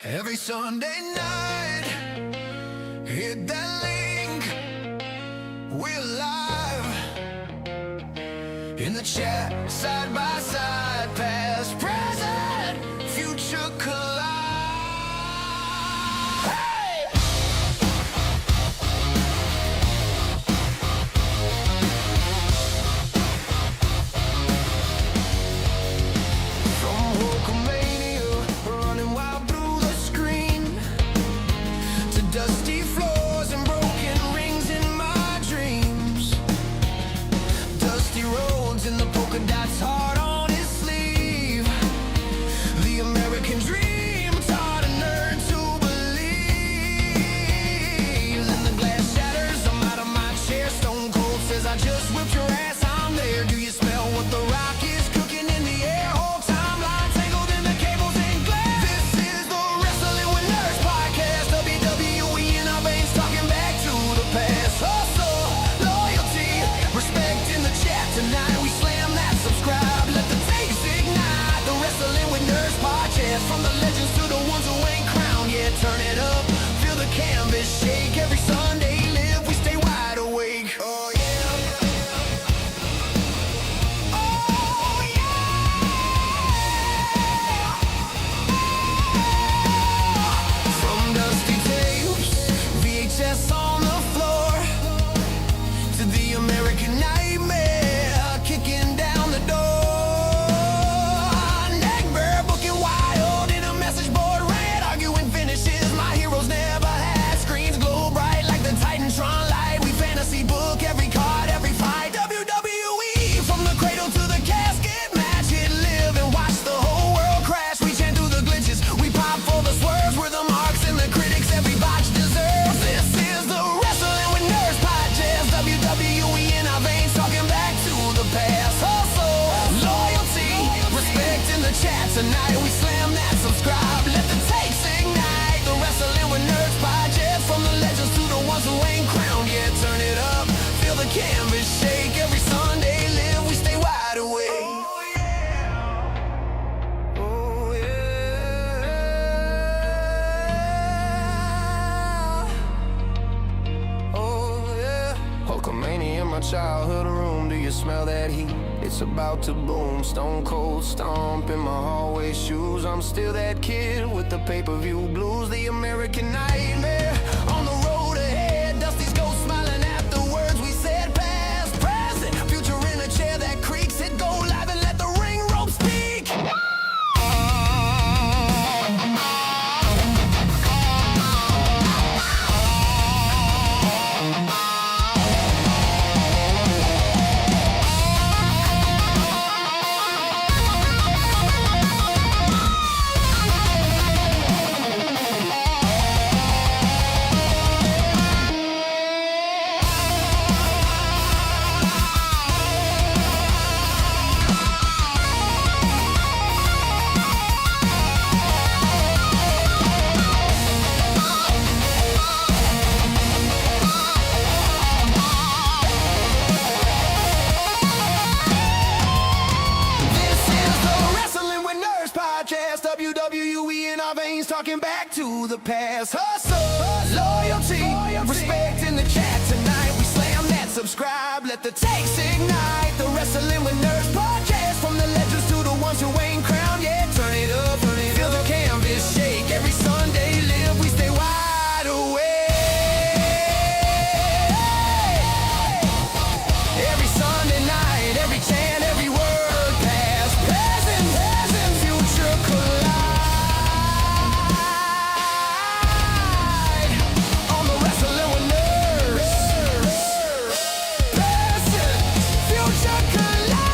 Every Sunday night, hit that link. We're live in the chat, side by side, past, present, future collide. Hey! From Hulkamania, running wild through the screen, to dusty floors and broken rings in my dreams. Dusty roads and the polka dots heart on his sleeve. The American dream taught a nerd to believe. Then the glass shatters, I'm out of my chair. Stone Cold says I just whipped your ass, I'm there. Do you smell what the rock is cooking in the air? Whole timeline tangled in the cables and glare. This is the Wrestling with Nerds podcast. WWE in our veins, talking back to the past. Hustle, loyalty, respect in the chat. Tonight we slam that subscribe. Let the tapes ignite. The Wrestling with Nerds podcast. From the legends to the ones who ain't crowned yet. Turn it up, feel the canvas shake. Every Sunday live, we stay wide awake. Oh yeah. Oh yeah. From dusty tapes, VHS on the floor, to the American nightmare kicking down the door. Neck bare, booking wild in a message board red, arguing finishes my heroes never had. Screens glow bright like the Titantron light. We fantasy book every card, every fight. WWE from the cradle to the casket match. Hit live and watch the whole world crash. We chant through the glitches, we pop for the swerves. We're the marks and the critics every botch deserves. This is the Wrestling with Nerds podcast. WWE in our veins, talking back to the past. Hustle, loyalty, respect in the chat. Tonight we slam that subscribe. Let the tapes ignite. The Wrestling with Nerds podcast. From the legends to the ones who ain't crowned yet. Turn it up, feel the canvas shake. Every Sunday live, we stay wide awake. Oh yeah. Oh yeah. Oh yeah. Hulkamania in my childhood room. Do you smell that heat? It's about to boom. Stone Cold stomp in my hallway shoes. I'm still that kid with the pay-per-view blues. The American nightmare on the road ahead. Dusty's ghost smiling at the words we said. Past, present, future in a chair that creaks. Hit go live and let the ring rope speak. This is the Wrestling with Nerds podcast. WWE in our veins, talking back to the past. Hustle, loyalty, respect in the chat. Tonight we slam that subscribe. Let the tapes ignite. The Wrestling with Nerds podcast. From the legends to the ones who ain't crowned yet. Turn it up, feel the canvas shake. Every Sunday live, we stay wide awake. Every Sunday night, every chant, every word, past, present, future collide. On the Wrestling with Nerds, present, future collide.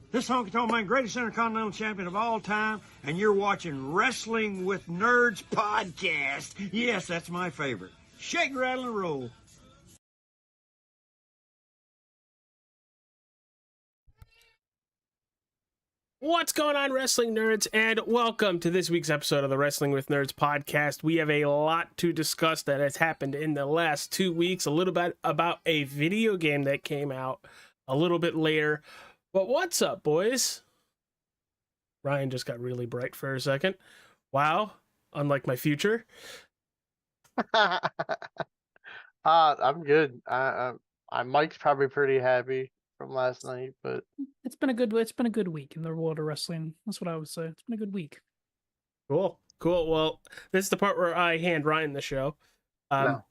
This honky tonk man, greatest intercontinental champion of all time, and you're watching Wrestling with Nerds podcast. Yes, that's my favorite. Shake, rattle, and roll. What's going on, wrestling nerds, and welcome to this week's episode of the Wrestling with Nerds podcast. We have a lot to discuss that has happened in the last 2 weeks, a little bit about a video game that came out a little bit later. But what's up, boys? Ryan just got really bright for a second. Wow, unlike my future. I'm good. Mike's probably pretty happy from last night, but It's been a good week in the world of wrestling. That's what I would say. It's been a good week. Cool. Well, this is the part where I hand Ryan the show. no.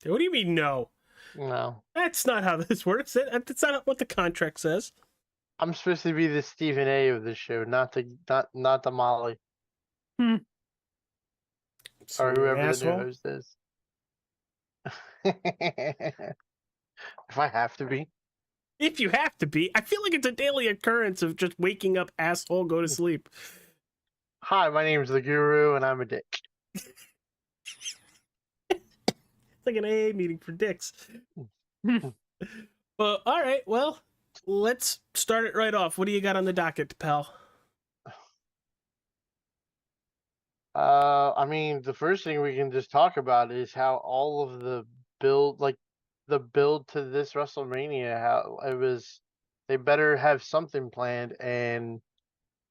What do you mean, no? No. That's not how this works. That's not what the contract says. I'm supposed to be the Stephen A of the show, not the Molly or whoever the new host is. If I have to be. If you have to be. I feel like it's a daily occurrence of just waking up, asshole, go to sleep. Hi, my name's the Guru, and I'm a dick. It's like an AA meeting for dicks. Well, all right. Well, let's start it right off. What do you got on the docket, pal? I mean, the first thing we can just talk about is how all of the build to this WrestleMania, how it was, they better have something planned, and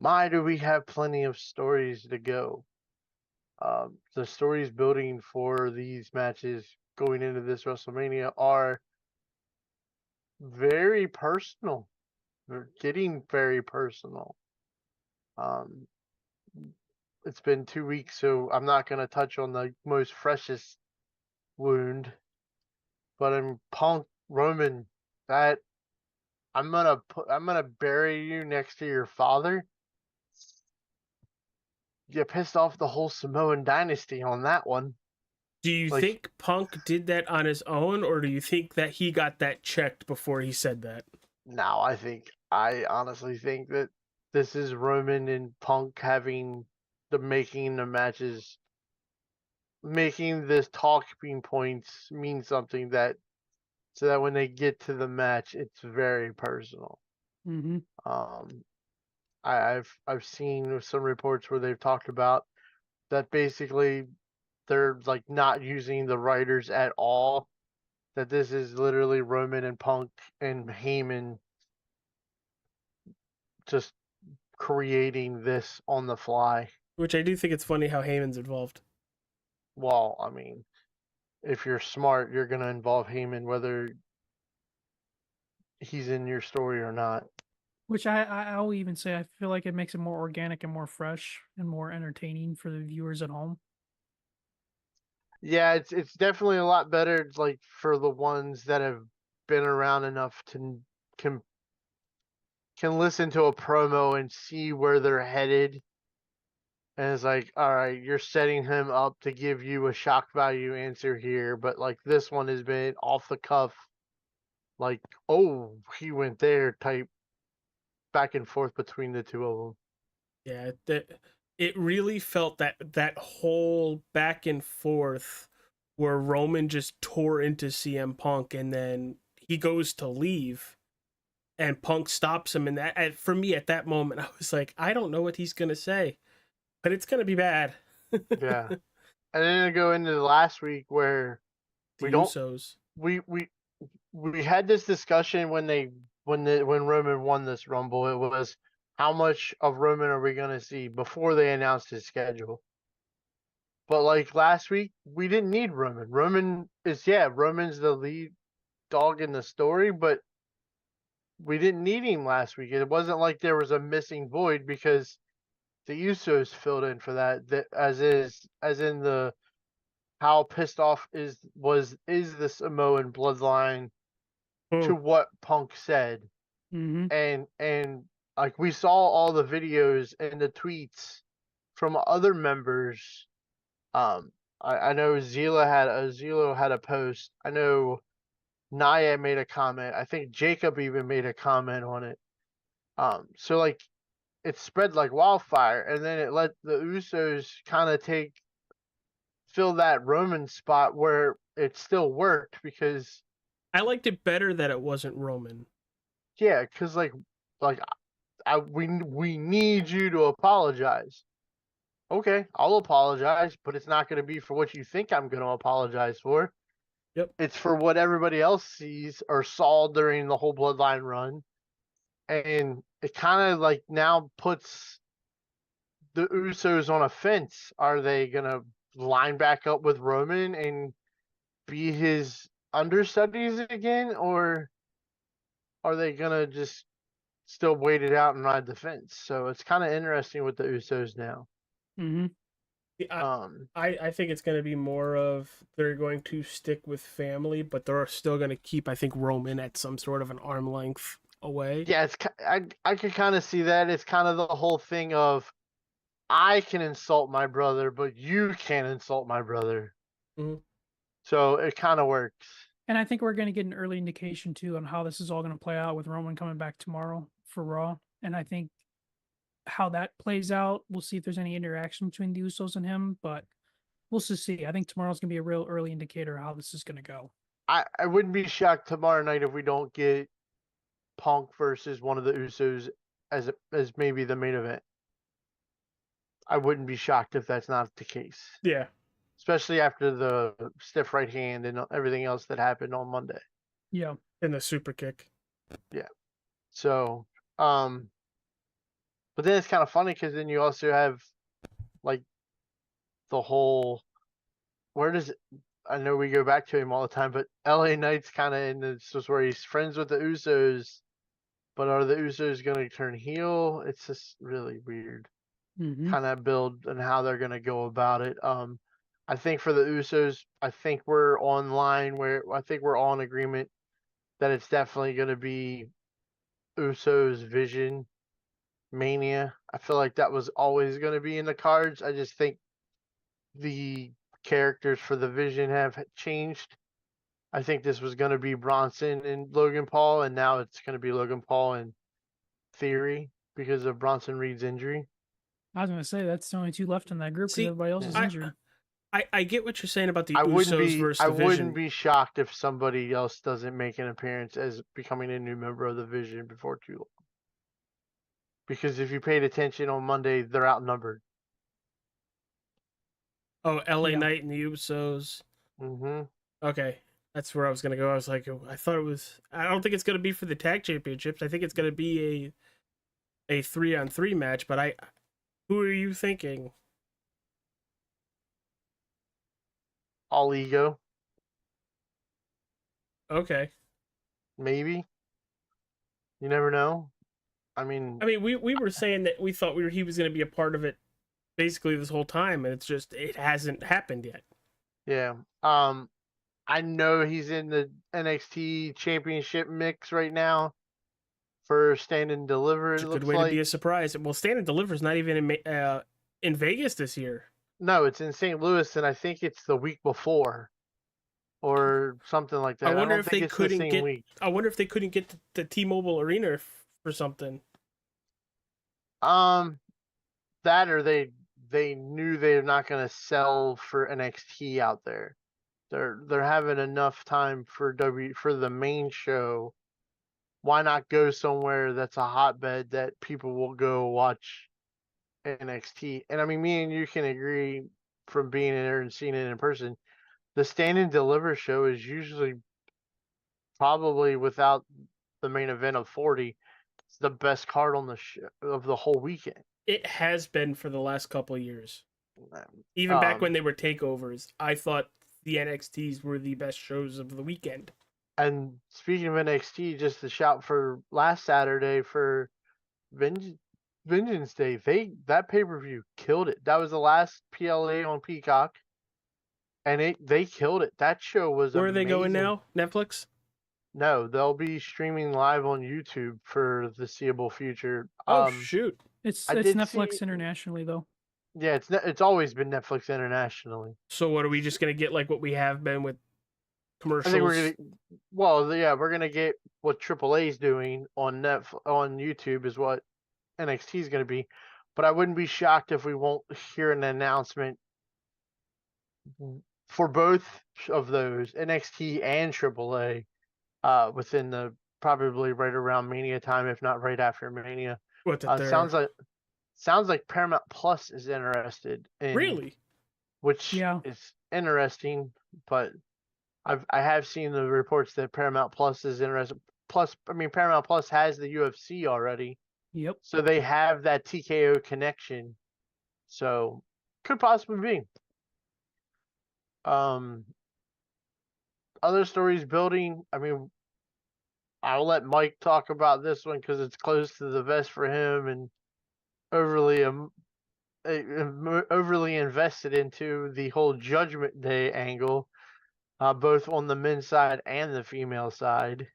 my, do we have plenty of stories to go. The stories building for these matches going into this WrestleMania are very personal. They're getting very personal. It's been 2 weeks, so I'm not going to touch on the most freshest wound. But in Punk Roman, that I'm gonna bury you next to your father. You pissed off the whole Samoan dynasty on that one. Do you think Punk did that on his own, or do you think that he got that checked before he said that? No, I honestly think that this is Roman and Punk having making the matches, making this talking points mean something, that so that when they get to the match, it's very personal. Mm-hmm. I've seen some reports where they've talked about that basically they're like not using the writers at all. That this is literally Roman and Punk and Heyman just creating this on the fly. Which I do think it's funny how Heyman's involved. Well, I mean, if you're smart, you're going to involve Heyman whether he's in your story or not. Which I'll even say I feel like it makes it more organic and more fresh and more entertaining for the viewers at home. Yeah, it's definitely a lot better, like, for the ones that have been around enough to can listen to a promo and see where they're headed. And it's like, all right, you're setting him up to give you a shock value answer here, but like this one has been off the cuff, like, oh, he went there type back and forth between the two of them. Yeah, it really felt that whole back and forth where Roman just tore into CM Punk, and then he goes to leave and Punk stops him, and that, for me at that moment, I was like, I don't know what he's gonna say, but it's gonna be bad. Yeah. And then to go into the last week where Usos. we had this discussion when Roman won this Rumble. It was, how much of Roman are we gonna see before they announced his schedule? But like last week, we didn't need Roman. Roman's the lead dog in the story, but we didn't need him last week. It wasn't like there was a missing void because the Usos filled in for that. That as in the how pissed off is the Samoan bloodline to what Punk said. Mm-hmm. And like we saw all the videos and the tweets from other members. I know Zelo had a post. I know Nia made a comment. I think Jacob even made a comment on it. So like it spread like wildfire, and then it let the Usos kind of fill that Roman spot where it still worked because I liked it better that it wasn't Roman. yeah, because like we need you to apologize. Okay, I'll apologize, but it's not going to be for what you think I'm going to apologize for. Yep. It's for what everybody else sees or saw during the whole Bloodline run. And it kind of like now puts the Usos on a fence. Are they going to line back up with Roman and be his understudies again? Or are they going to just still wait it out and ride the fence? So it's kind of interesting with the Usos now. Mm-hmm. I think it's going to be more of they're going to stick with family, but they're still going to keep, I think, Roman at some sort of an arm length away. Yeah, I could kind of see that. It's kind of the whole thing of I can insult my brother, but you can't insult my brother. Mhm. So it kind of works. And I think we're going to get an early indication too on how this is all going to play out with Roman coming back tomorrow for Raw. And I think how that plays out, we'll see if there's any interaction between the Usos and him, but we'll just see. I think tomorrow's going to be a real early indicator of how this is going to go. I wouldn't be shocked tomorrow night if we don't get Punk versus one of the Usos as maybe the main event. I wouldn't be shocked if that's not the case. Yeah. Especially after the stiff right hand and everything else that happened on Monday. Yeah. And the super kick. Yeah. So, but then it's kind of funny because then you also have like the whole I know we go back to him all the time, but LA Knight's kind of in this was where he's friends with the Usos, but are the Usos going to turn heel? It's just really weird Mm-hmm. kind of build and how they're going to go about it. I think for the Usos, I think we're online where I think we're all in agreement that it's definitely going to be Usos Vision Mania. I feel like that was always going to be in the cards. I just think the characters for the Vision have changed. I think this was going to be Bronson and Logan Paul, and now it's going to be Logan Paul and Theory because of Bronson Reed's injury. I was going to say that's the only two left in that group because See, everybody else is injured. I get what you're saying about the I Usos versus the Vision. wouldn't be shocked if somebody else doesn't make an appearance as becoming a new member of the Vision before too long. Because if you paid attention on Monday, they're outnumbered. Oh, LA Yeah. Knight and the Usos. Mm-hmm. Okay. That's where I was going to go. I was like, I thought it was. I don't think it's going to be for the tag championships. I think it's going to be a 3-on-3 match, but who are you thinking? All ego, Okay. maybe. You never know. I mean, we were saying that we thought he was going to be a part of it basically this whole time, and it hasn't happened yet. yeah. I know he's in the NXT Championship mix right now for Stand and Deliver. It's a good way to be a surprise. Well, Stand and Deliver is not even in Vegas this year. No, it's in St. Louis, and I think it's the week before, or something like that. I wonder don't if think they it's couldn't the same get. week. I wonder if they couldn't get the T-Mobile Arena for something. That or they knew they're not going to sell for NXT out there. They're having enough time for the main show. Why not go somewhere that's a hotbed that people will go watch NXT? And I mean, me and you can agree from being in there and seeing it in person. The Stand and Deliver show is usually probably without the main event of 40, it's the best card on the of the whole weekend. It has been for the last couple of years. Even back when they were takeovers, I thought the NXTs were the best shows of the weekend. And speaking of NXT, just a shout for last Saturday for Vengeance Day. That pay-per-view killed it. That was the last PLA on Peacock, and they killed it. That show was Where are they going amazing. now? Netflix? No, they'll be streaming live on YouTube for the seeable future. Oh shoot! It's I did Netflix see- internationally though. Yeah, it's always been Netflix internationally. So what are we just gonna get like what we have been with commercials. I think we're gonna. Well, yeah, we're gonna get what AAA's doing on on YouTube is what NXT is gonna be, but I wouldn't be shocked if we won't hear an announcement for both of those NXT and AAA within the probably right around Mania time, if not right after Mania. What that they're Sounds like Paramount Plus is interested in, really? which Yeah. is interesting, but I have seen the reports that Paramount Plus is interested. Plus, I mean, Paramount Plus has the UFC already, Yep. so they have that TKO connection. So could possibly be. Other stories building. I mean, I'll let Mike talk about this one because it's close to the vest for him and overly overly invested into the whole Judgment Day angle, both on the men's side and the female side.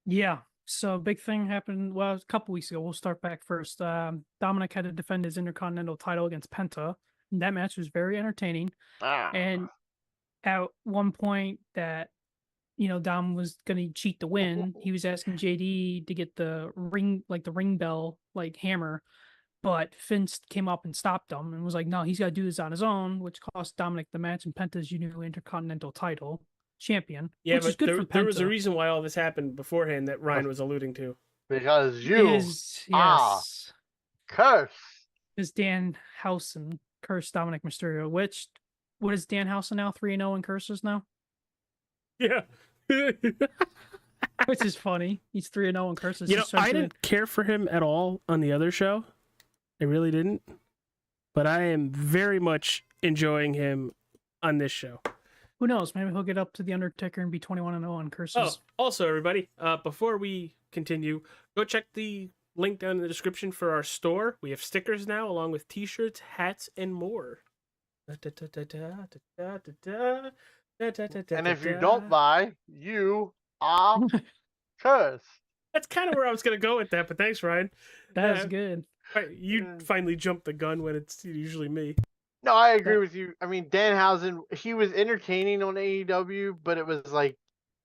Yeah. So big thing happened. Well, a couple weeks ago. We'll start back first. Dominic had to defend his Intercontinental title against Penta. And that match was very entertaining. And at one point, that Dom was gonna cheat to win. He was asking JD to get the ring bell, like hammer, but Finn came up and stopped him and was like, "No, he's got to do this on his own," which cost Dominic the match and Penta's new Intercontinental title champion. Yeah, which is but good for there was a Penta. reason why all this happened beforehand that Ryan was alluding to. Because you Yes, curse. is Dan Housen cursed Dominic Mysterio. Which what is Dan Housen now? 3-0 in curses now, Yeah. which is funny. He's 3-0 in curses. You know, He's starting I to- didn't care for him at all on the other show. I really didn't. But I am very much enjoying him on this show. Who knows? Maybe he'll get up to the Undertaker and be 21-0 on curses. Oh, also, everybody, before we continue, go check the link down in the description for our store. We have stickers now, along with t-shirts, hats, and more. And if you don't buy, you are cursed. That's kind of where I was going to go with that, but thanks, Ryan. That's good. Right, you finally jumped the gun when it's usually me. No, I agree with you. I mean, Danhausen, he was entertaining on AEW, but it was like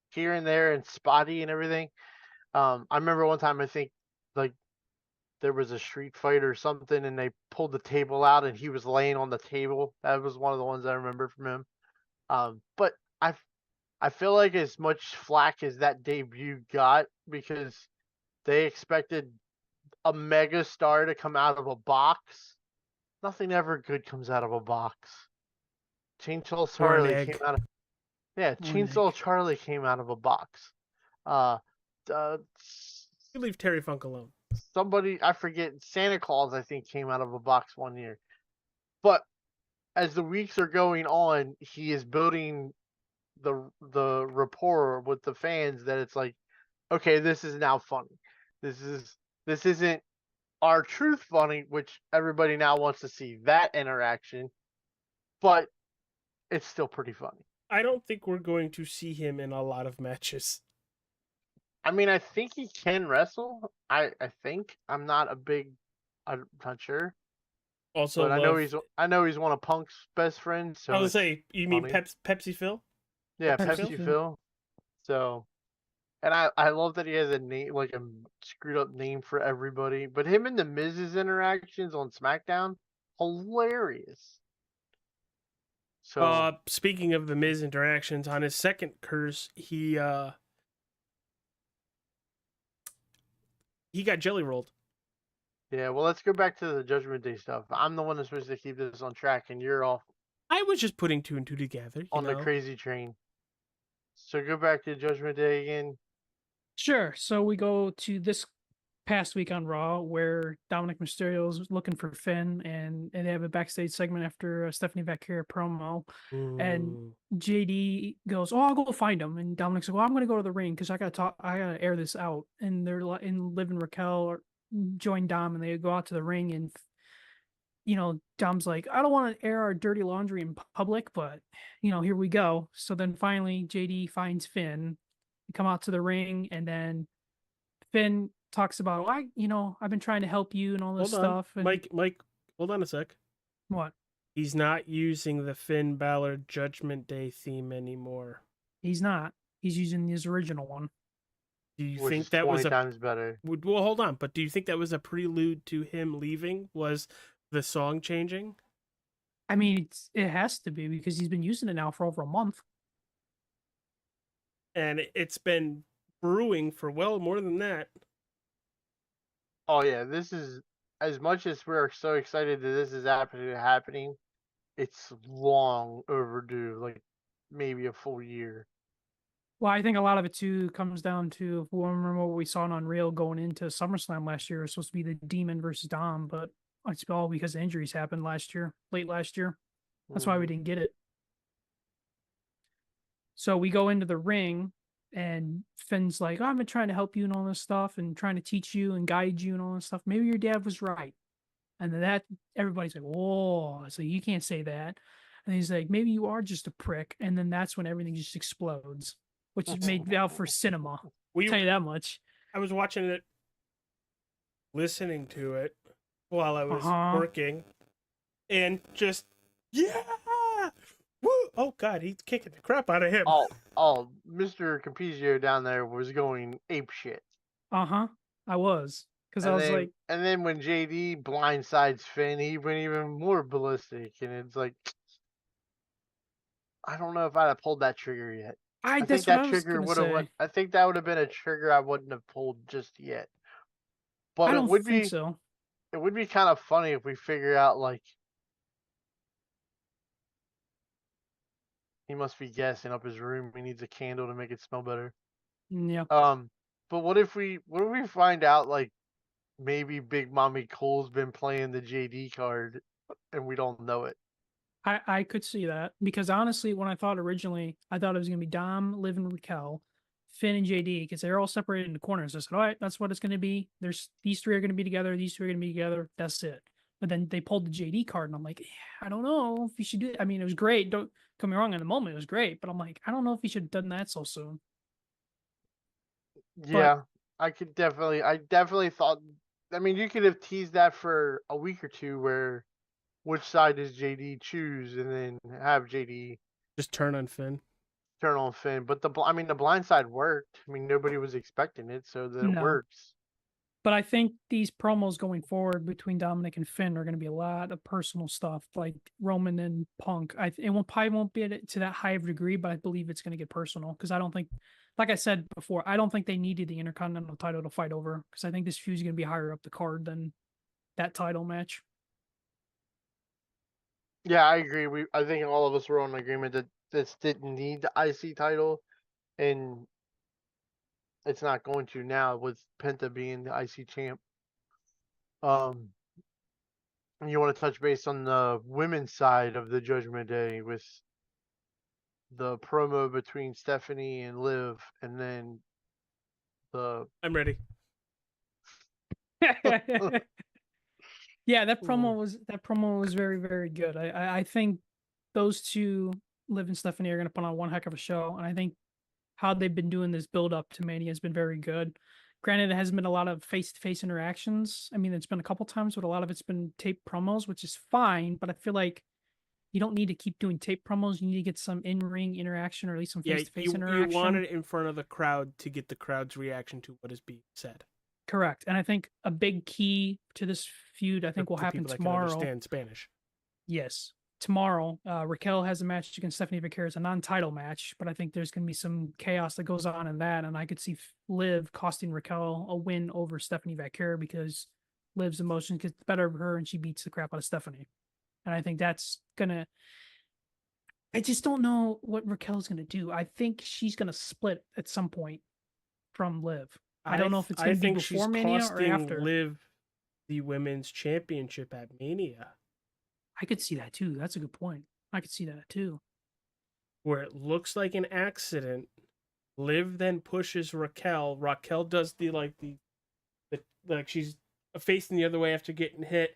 here and there and spotty and everything. I remember one time, I think, like, there was a street fight or something, and they pulled the table out, and he was laying on the table. That was one of the ones I remember from him. But I feel like as much flack as that debut got, because they expected a mega star to come out of a box. Nothing ever good comes out of a box. Chainsaw Charlie came out of Chainsaw Charlie came out of a box. You leave Terry Funk alone. Somebody, I forget, Santa Claus, I think, came out of a box one year. But as the weeks are going on, he is building the rapport with the fans that it's like, okay, this is now funny. This isn't our truth funny, which everybody now wants to see that interaction, but it's still pretty funny. I don't think we're going to see him in a lot of matches. I mean, I think he can wrestle. I think. I'm not not sure. Also, but I know he's one of Punk's best friends. So I was say, you mean funny. Pepsi Phil? Yeah, Pepsi Pepsi Phil. So, and I love that he has a name, like a screwed up name for everybody. But him and the Miz's interactions on SmackDown, hilarious. So, Speaking of the Miz interactions, on his second curse, he got jelly rolled. yeah, well, let's go back to the Judgment Day stuff. I'm the one that's supposed to keep this on track, and you're off I was just putting two and two together. on the crazy train. So go back to Judgment Day again. Sure. So we go to this past week on Raw where Dominic Mysterio is looking for Finn, and they have a backstage segment after a Stephanie Vaquera promo. And JD goes, "Oh, I'll go find him." And Dominic's like, "Well, I'm going to go to the ring because I got to air this out." And they're and Liv and Raquel join Dom, and they go out to the ring, and Dom's like, "I don't want to air our dirty laundry in public, but here we go." So then finally JD finds Finn. They come out to the ring, and then Finn talks about, I've been trying to help you and all this stuff. And Mike, hold on a sec. what? He's not using the Finn Balor Judgment Day theme anymore. He's not. He's using his original one. Do you which think is that 20 was a times better. well? Hold on, but do you think that was a prelude to him leaving? Was the song changing? I mean, it has to be because he's been using it now for over a month. And it's been brewing for well more than that. Oh yeah, this is as much as we're so excited that this is happening. It's long overdue, like maybe a full year. Well, I think a lot of it too comes down to if we remember what we saw on Unreal going into SummerSlam last year. It was supposed to be the Demon versus Dom, but it's all because injuries happened last year, late last year. That's why we Mhm. didn't get it. So we go into the ring, and Finn's like, "Oh, I've been trying to help you and all this stuff, and trying to teach you and guide you and all this stuff. Maybe your dad was right." And then everybody's like, "Whoa!" So you can't say that. And he's like, "Maybe you are just a prick." And then that's when everything just explodes, which is made out for cinema. We Tell you that much. I was watching it, listening to it while I was Uh-huh. working, and just yeah, woo! Oh God, he's kicking the crap out of him. Mr. Capizio down there was going ape shit. Uh-huh. I was. Because I And was then like, and then when JD blindsides Finn, he went even more ballistic, and it's like I don't know if I'd have pulled that trigger yet. I think that's what that I was trigger gonna would have say. went. I think that would have been a trigger I wouldn't have pulled just yet. But I don't think so. it would be kind of funny if we figure out like he must be gassing up his room. He needs a candle to make it smell better. Yeah. But what if we find out like maybe Big Mommy Cole's been playing the JD card and we don't know it? I could see that. Because honestly, when I thought originally, I thought it was gonna be Dom, Liv, and Raquel, Finn and JD, because they're all separated into corners. I said, all right, that's what it's gonna be. There's these three are gonna be together, these three are gonna be together. That's it. But then they pulled the JD card, and I'm like, I don't know if you should do it. I mean, it was great. Don't get me wrong, in the moment it was great, but I'm like, I don't know if you should have done that so soon. But Yeah, I definitely thought. I mean, you could have teased that for a week or two, where which side does JD choose, and then have JD Just turn on Finn. turn on Finn. But I mean, the blind side worked. I mean, nobody was expecting it, so that it no. works. But I think these promos going forward between Dominic and Finn are going to be a lot of personal stuff, like Roman and Punk. Probably won't be to that high of a degree, but I believe it's going to get personal because I don't think, like I said before, I don't think they needed the Intercontinental title to fight over because I think this feud is going to be higher up the card than that title match. Yeah, I agree. I think all of us were on agreement that this didn't need the IC title, and it's not going to now with Penta being the IC champ. Um, you want to touch base on the women's side of the Judgment Day with the promo between Stephanie and Liv, and then the I'm ready. Yeah, that promo was very, very good. I think those two, Liv and Stephanie, are going to put on one heck of a show, and I think how they've been doing this build up to Mania has been very good. Granted, it hasn't been a lot of face to face interactions. I mean, it's been a couple times, but a lot of it's been tape promos, which is fine. But I feel like you don't need to keep doing tape promos. You need to get some in ring interaction or at least some Yeah, face to face you interaction. want it in front of the crowd to get the crowd's reaction to what is being said. Correct. And I think a big key to this feud, I think, will For happen people that can tomorrow. understand Spanish. Yes. Tomorrow, Raquel has a match against Stephanie Vicaire. It's a non-title match, but I think there's going to be some chaos that goes on in that, and I could see Liv costing Raquel a win over Stephanie Vicaire because Liv's emotions get the better of her and she beats the crap out of Stephanie. And I think that's gonna. I just don't know what Raquel's gonna do. I think she's gonna split at some point from Liv. I don't know if it's going to be before Mania or after. Liv the women's championship at Mania, I could see that too. That's a good point. I could see that too. where it looks like an accident. Liv then pushes Raquel. Raquel does the like she's facing the other way after getting hit,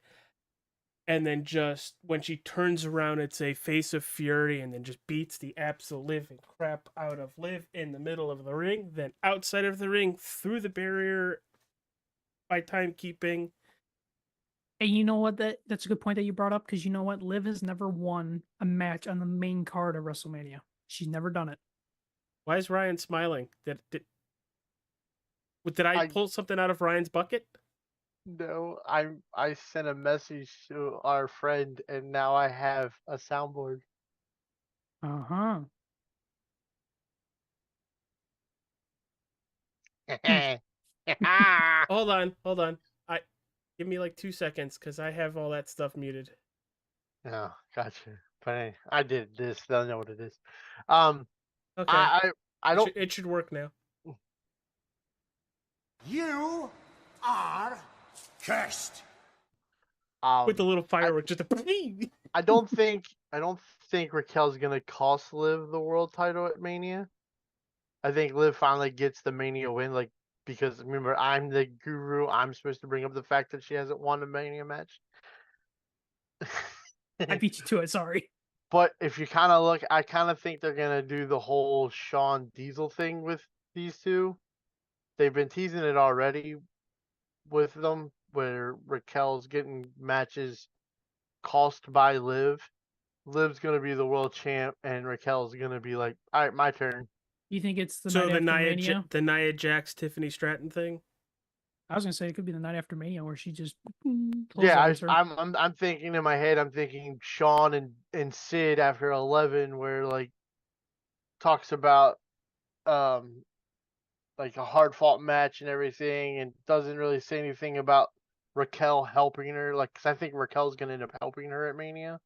and then just when she turns around, it's a face of fury, and then just beats the absolute living crap out of Liv in the middle of the ring. Then outside of the ring, through the barrier by timekeeping. And you know what? That's a good point that you brought up because you know what? Liv has never won a match on the main card of WrestleMania. She's never done it. Why is Ryan smiling? Did I pull something out of Ryan's bucket? No, I sent a message to our friend, and now I have a soundboard. Uh-huh. Hold on. Give me like 2 seconds because I have all that stuff muted. No, gotcha. But hey, I did this. I know what it is. Okay. I don't. It should work now. You are cursed. With the little firework, just a. I don't think Raquel's gonna cost Liv the world title at Mania. I think Liv finally gets the Mania win, like, because remember, I'm the guru. I'm supposed to bring up the fact that she hasn't won a Mania match. I beat you to it. Sorry. But if you kind of look, I kind of think they're gonna do the whole Shawn Diesel thing with these two. They've been teasing it already with them, where Raquel's getting matches cost by Liv. Liv's gonna be the world champ, and Raquel's gonna be like, "All right, my turn." You think it's the So night the after Mania? the Nia Jax Tiffany Stratton thing. I was gonna say it could be the night after Mania where she just Yeah, her. I'm thinking in my head, I'm thinking Shawn and Sid after 11, where like talks about like a hard fought match and everything, and doesn't really say anything about Raquel helping her. Like, 'cause I think Raquel's gonna end up helping her at Mania,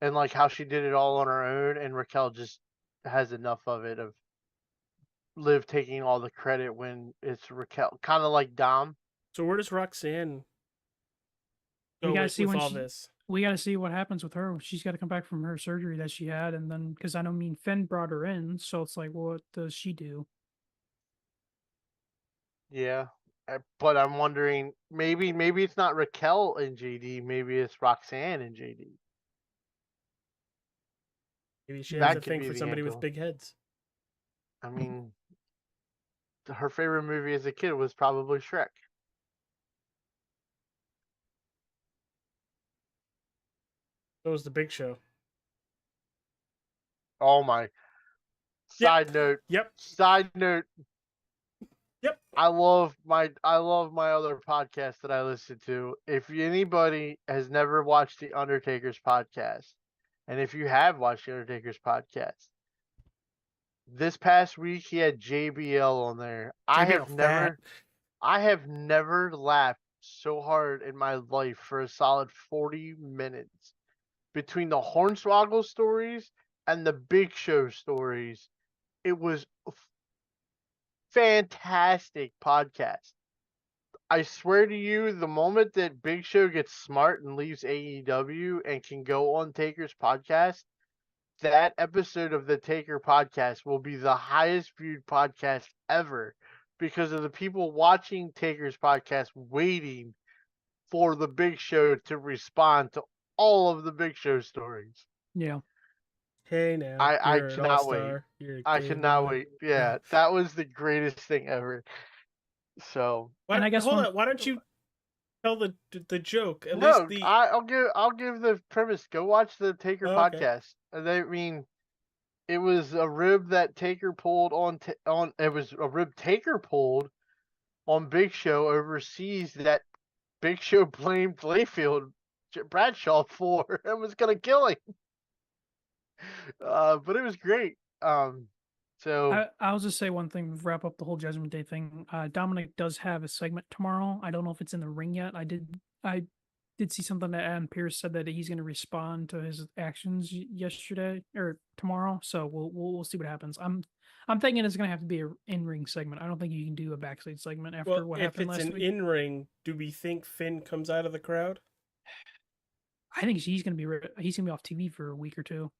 and like how she did it all on her own, and Raquel just has enough of it of Liv taking all the credit when it's Raquel, kind of like Dom. So where does Roxanne We go gotta with, see with when all she. this? We got to see what happens with her. She's got to come back from her surgery that she had, and then because I know, Finn brought her in, so it's like, what does she do? Yeah, but I'm wondering, maybe it's not Raquel and JD, maybe it's Roxanne and JD. Maybe she has a That could thing be for the somebody with angle. big heads. I mean, her favorite movie as a kid was probably Shrek. So was the Big Show. Oh my. Side note. Yep. Side note. Yep. I love my other podcast that I listen to. If anybody has never watched the Undertaker's podcast, and if you have watched the Undertaker's podcast, this past week he had JBL on there. JBL I have never laughed so hard in my life for a solid 40 minutes. Between the Hornswoggle stories and the Big Show stories, it was a fantastic podcast. I swear to you, the moment that Big Show gets smart and leaves AEW and can go on Taker's podcast, that episode of the Taker podcast will be the highest viewed podcast ever because of the people watching Taker's podcast waiting for the Big Show to respond to all of the Big Show stories. Yeah. Hey now, I you're an cannot wait. all-star. You're a I gay cannot boy. wait. Yeah, that was the greatest thing ever. So, And I guess hold on. Why don't you tell the joke? At least the I'll give the premise. Go watch the Taker okay. podcast. I mean, it was a rib that Taker pulled on. It was a rib Taker pulled on Big Show overseas that Big Show blamed Layfield Bradshaw for and was gonna kill him. But it was great. So I'll just say one thing to wrap up the whole Judgment Day thing. Dominic does have a segment tomorrow. I don't know if it's in the ring yet. I did see something that Adam Pearce said that he's going to respond to his actions yesterday or tomorrow. So we'll see what happens. I'm thinking it's going to have to be an in-ring segment. I don't think you can do a backstage segment after what happened last week. If it's an in-ring, do we think Finn comes out of the crowd? I think he's going to be off TV for a week or two.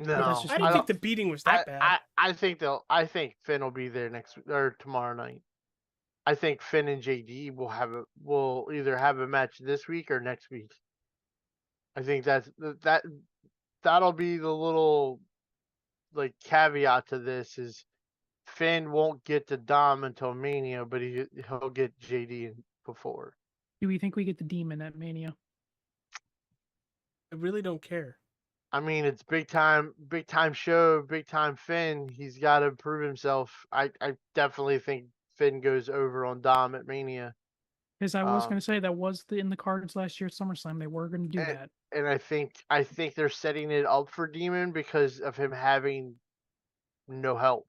no, I didn't think the beating was that bad. I think Finn will be there next or tomorrow night. I think Finn and JD will either have a match this week or next week. I think that'll be the little like caveat to this is Finn won't get to Dom until Mania, but he'll get JD before. Do we think we get the Demon at Mania? I really don't care. I mean, it's big time show, big time Finn. He's got to prove himself. I definitely think Finn goes over on Dom at Mania. Because I was going Um, to say that was in the cards last year at SummerSlam. They were going to do and, that. and I think they're setting it up for Demon because of him having no help.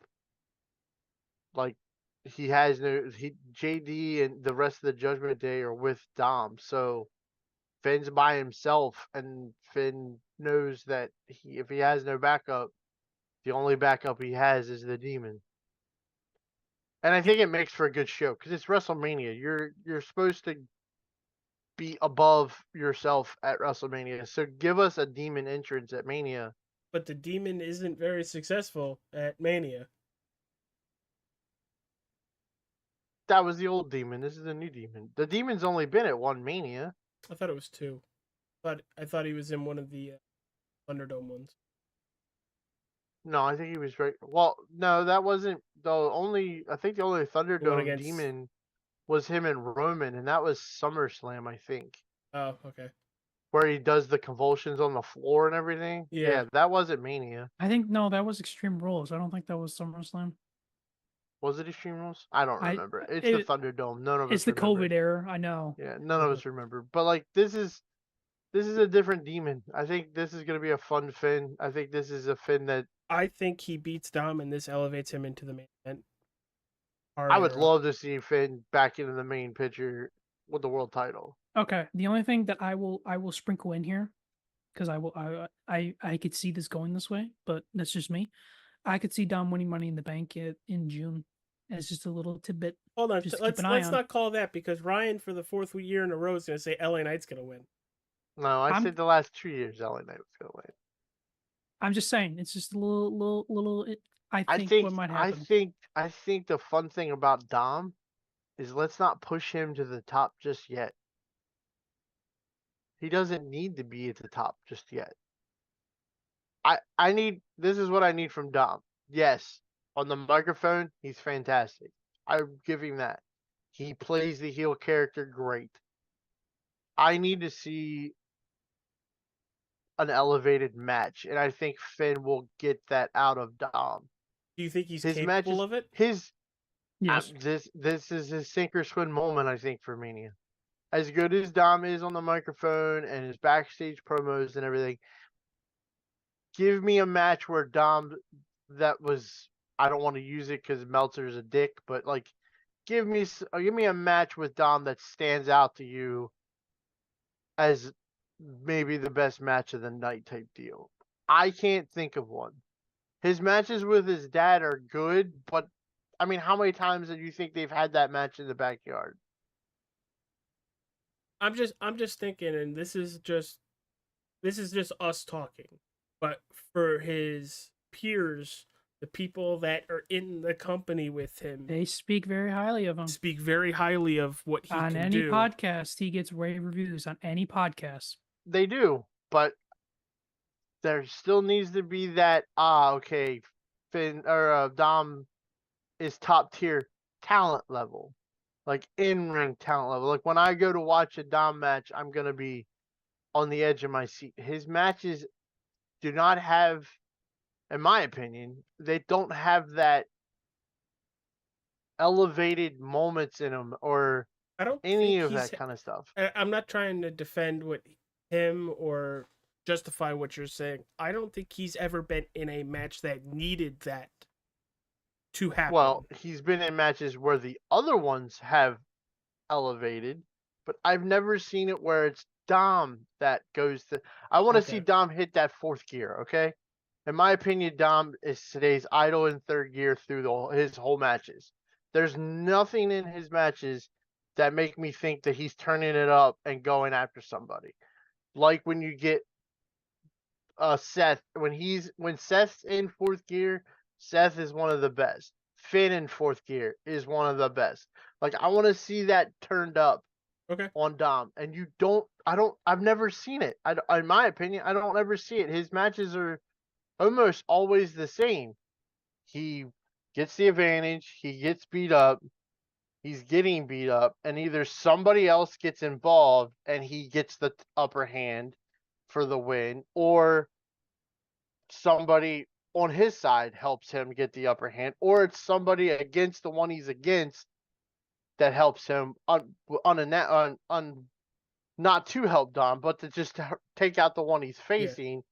Like he has no JD and the rest of the Judgment Day are with Dom, so Finn's by himself, and Finn knows that if he has no backup, the only backup he has is the Demon. And I think it makes for a good show because it's WrestleMania. You're supposed to be above yourself at WrestleMania, so give us a Demon entrance at Mania. But the Demon isn't very successful at Mania. That was the old Demon. This is the new Demon. The Demon's only been at one Mania. I thought it was two. But I thought he was in one of the Thunderdome ones. No, I think he was right. Well, no, that wasn't the only. I think the only The one Thunderdome against. Demon was him and Roman, and that was SummerSlam, I think, Oh, okay. where he does the convulsions on the floor and everything. Yeah. That wasn't Mania. I think no, that was Extreme Rules. I don't think that was SummerSlam. Was it Extreme Rules? I don't I remember. It's the it, Thunderdome. None of it's us the remember. COVID era. I know. Yeah, none of us remember. But like this is a different Demon. I think this is gonna be a fun Finn. I think this is a Finn that I think he beats Dom, and this elevates him into the main event. I would love to see Finn back into the main picture with the world title. Okay. The only thing that I will sprinkle in here, because I could see this going this way, but that's just me. I could see Dom winning Money in the Bank in June as just a little tidbit. Hold on, Just keep let's an eye on. not call that, because Ryan for the fourth year in a row is going to say LA Knight's going to win. No, I I'm- said the last 2 years LA Knight was gonna win. I'm just saying it's just a little. I I think think what might I happen. think I think the fun thing about Dom is let's not push him to the top just yet. He doesn't need to be at the top just yet. I need this is what I need from Dom. Yes, on the microphone, he's fantastic. I give him that. He plays the heel character great. I need to see an elevated match, and I think Finn will get that out of Dom. Do you think he's His capable matches, of it? Yes. this is his sink or swim moment, I think, for Mania. As good as Dom is on the microphone and his backstage promos and everything, give me a match where Dom that was I don't want to use it because Meltzer's a dick, but like give me a match with Dom that stands out to you as maybe the best match of the night type deal. I can't think of one. His matches with his dad are good, but I mean, how many times do you think they've had that match in the backyard? I'm just thinking, and this is just us talking, but for his peers, the people that are in the company with him, They speak very highly of him. speak very highly of what he On can any do. podcast, he gets rave reviews on any podcast. They do, but there still needs to be that okay, Finn or Dom is top tier talent level, like in ring talent level. Like when I go to watch a Dom match, I'm gonna be on the edge of my seat. His matches do not have, in my opinion, they don't have that elevated moments in them or I don't any think of he's. that kind of stuff. I'm not trying to defend what him or justify what you're saying. I don't think he's ever been in a match that needed that to happen. Well, he's been in matches where the other ones have elevated, but I've never seen it where it's Dom that goes to. I want to see Okay. Dom hit that fourth gear. Okay, in my opinion, Dom is today's idol in third gear through his whole matches. There's nothing in his matches that make me think that he's turning it up and going after somebody. Like when you get Seth when Seth's in fourth gear, Seth is one of the best. Finn in fourth gear is one of the best. Like I want to see that turned up Okay. on Dom, and I've never seen it. In my opinion, I don't ever see it. His matches are almost always the same. He gets the advantage, he gets beat up, he's getting beat up, and either somebody else gets involved and he gets the upper hand for the win, or somebody on his side helps him get the upper hand, or it's somebody against the one he's against that helps him not to help Dom, but to just take out the one he's facing,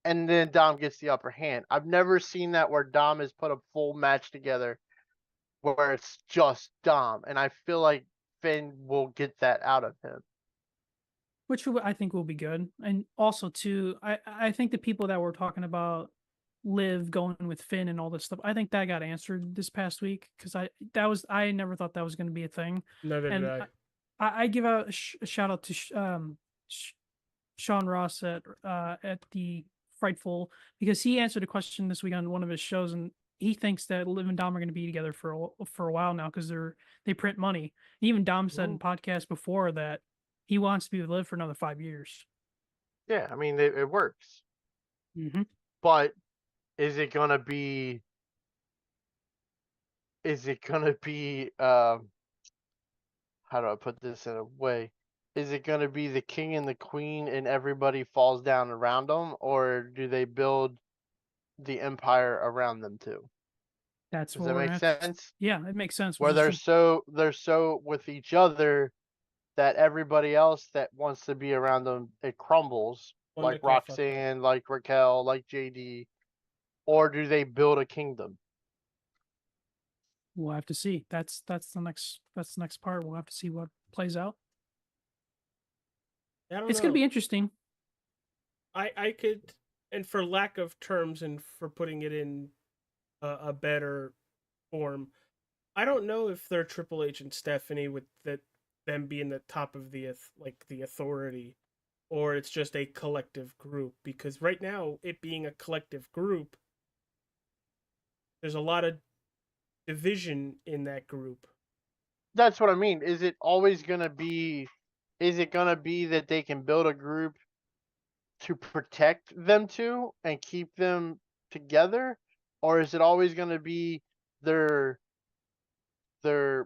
and then Dom gets the upper hand. I've never seen that where Dom has put a full match together where it's just Dom, and I feel like Finn will get that out of him. Which I think will be good. And also too, I think the people that were talking about Liv going with Finn and all this stuff, I think that got answered this past week, because I never thought that was going to be a thing. Neither did And I. I give out a shout out to Sean Ross at the Frightful, because he answered a question this week on one of his shows, and he thinks that Liv and Dom are going to be together for a while now, because they print money. Even Dom said in podcasts before that he wants to be with Liv for another 5 years. Yeah, I mean it works. Mm-hmm. But is it gonna be? Is it gonna be? How do I put this in a way? Is it gonna be the king and the queen, and everybody falls down around them, or do they build the empire around them too? That's Does what that we're make at. sense? Yeah, it makes sense. Where they're so with each other that everybody else that wants to be around them, it crumbles, One like that can fuck up. Roxanne, like Raquel, like JD, or do they build a kingdom? We'll have to see. That's the next part. We'll have to see what plays out. I don't It's know. going to be interesting. I could, and for lack of terms and for putting it in a better form, I don't know if they're Triple H and Stephanie with them being the top of the authority, or it's just a collective group. Because right now, it being a collective group, there's a lot of division in that group. That's what I mean. Is it always gonna be? Is it gonna be that they can build a group to protect them two and keep them together, or is it always gonna be their it's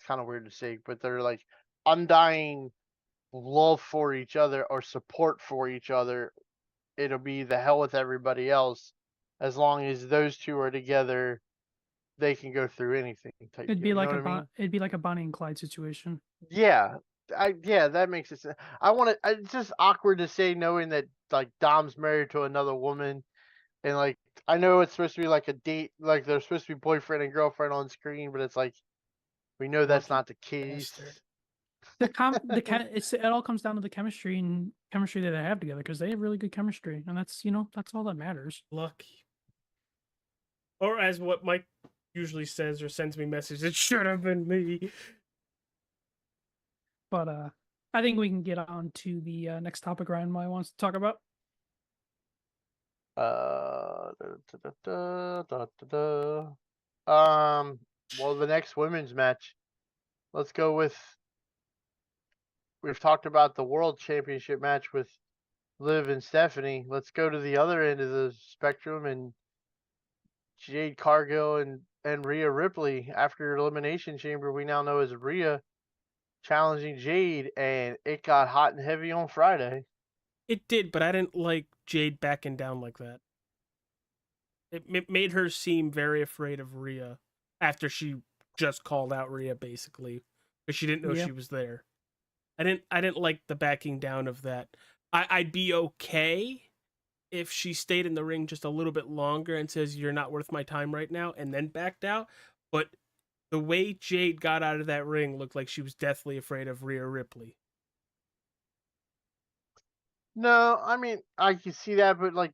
kind of weird to say, but they're like undying love for each other or support for each other? It'll be the hell with everybody else, as long as those two are together. They can go through anything. Type It'd deal, be you know like what I mean? it'd be like a Bonnie and Clyde situation. Yeah, that makes it. I want to. It's just awkward to say, knowing that like Dom's married to another woman, and like I know it's supposed to be like a date, like they're supposed to be boyfriend and girlfriend on screen, but it's like we know that's Lucky not the case. bastard. It all comes down to the chemistry that they have together, because they have really good chemistry, and that's all that matters. Lucky. Or as what Mike usually says or sends me messages, it should have been me. But I think we can get on to the next topic Ryan wants to talk about. Well, the next women's match. Let's go with. We've talked about the World Championship match with Liv and Stephanie. Let's go to the other end of the spectrum, and Jade Cargill and Rhea Ripley, after Elimination Chamber, we now know as Rhea, challenging Jade, and it got hot and heavy on Friday. It did, but I didn't like Jade backing down like that. It made her seem very afraid of Rhea after she just called out Rhea, basically, because she didn't know she was there. I didn't like the backing down of that. I'd be okay if she stayed in the ring just a little bit longer and says, "You're not worth my time right now," and then backed out. But the way Jade got out of that ring looked like she was deathly afraid of Rhea Ripley. No, I mean, I can see that, but like,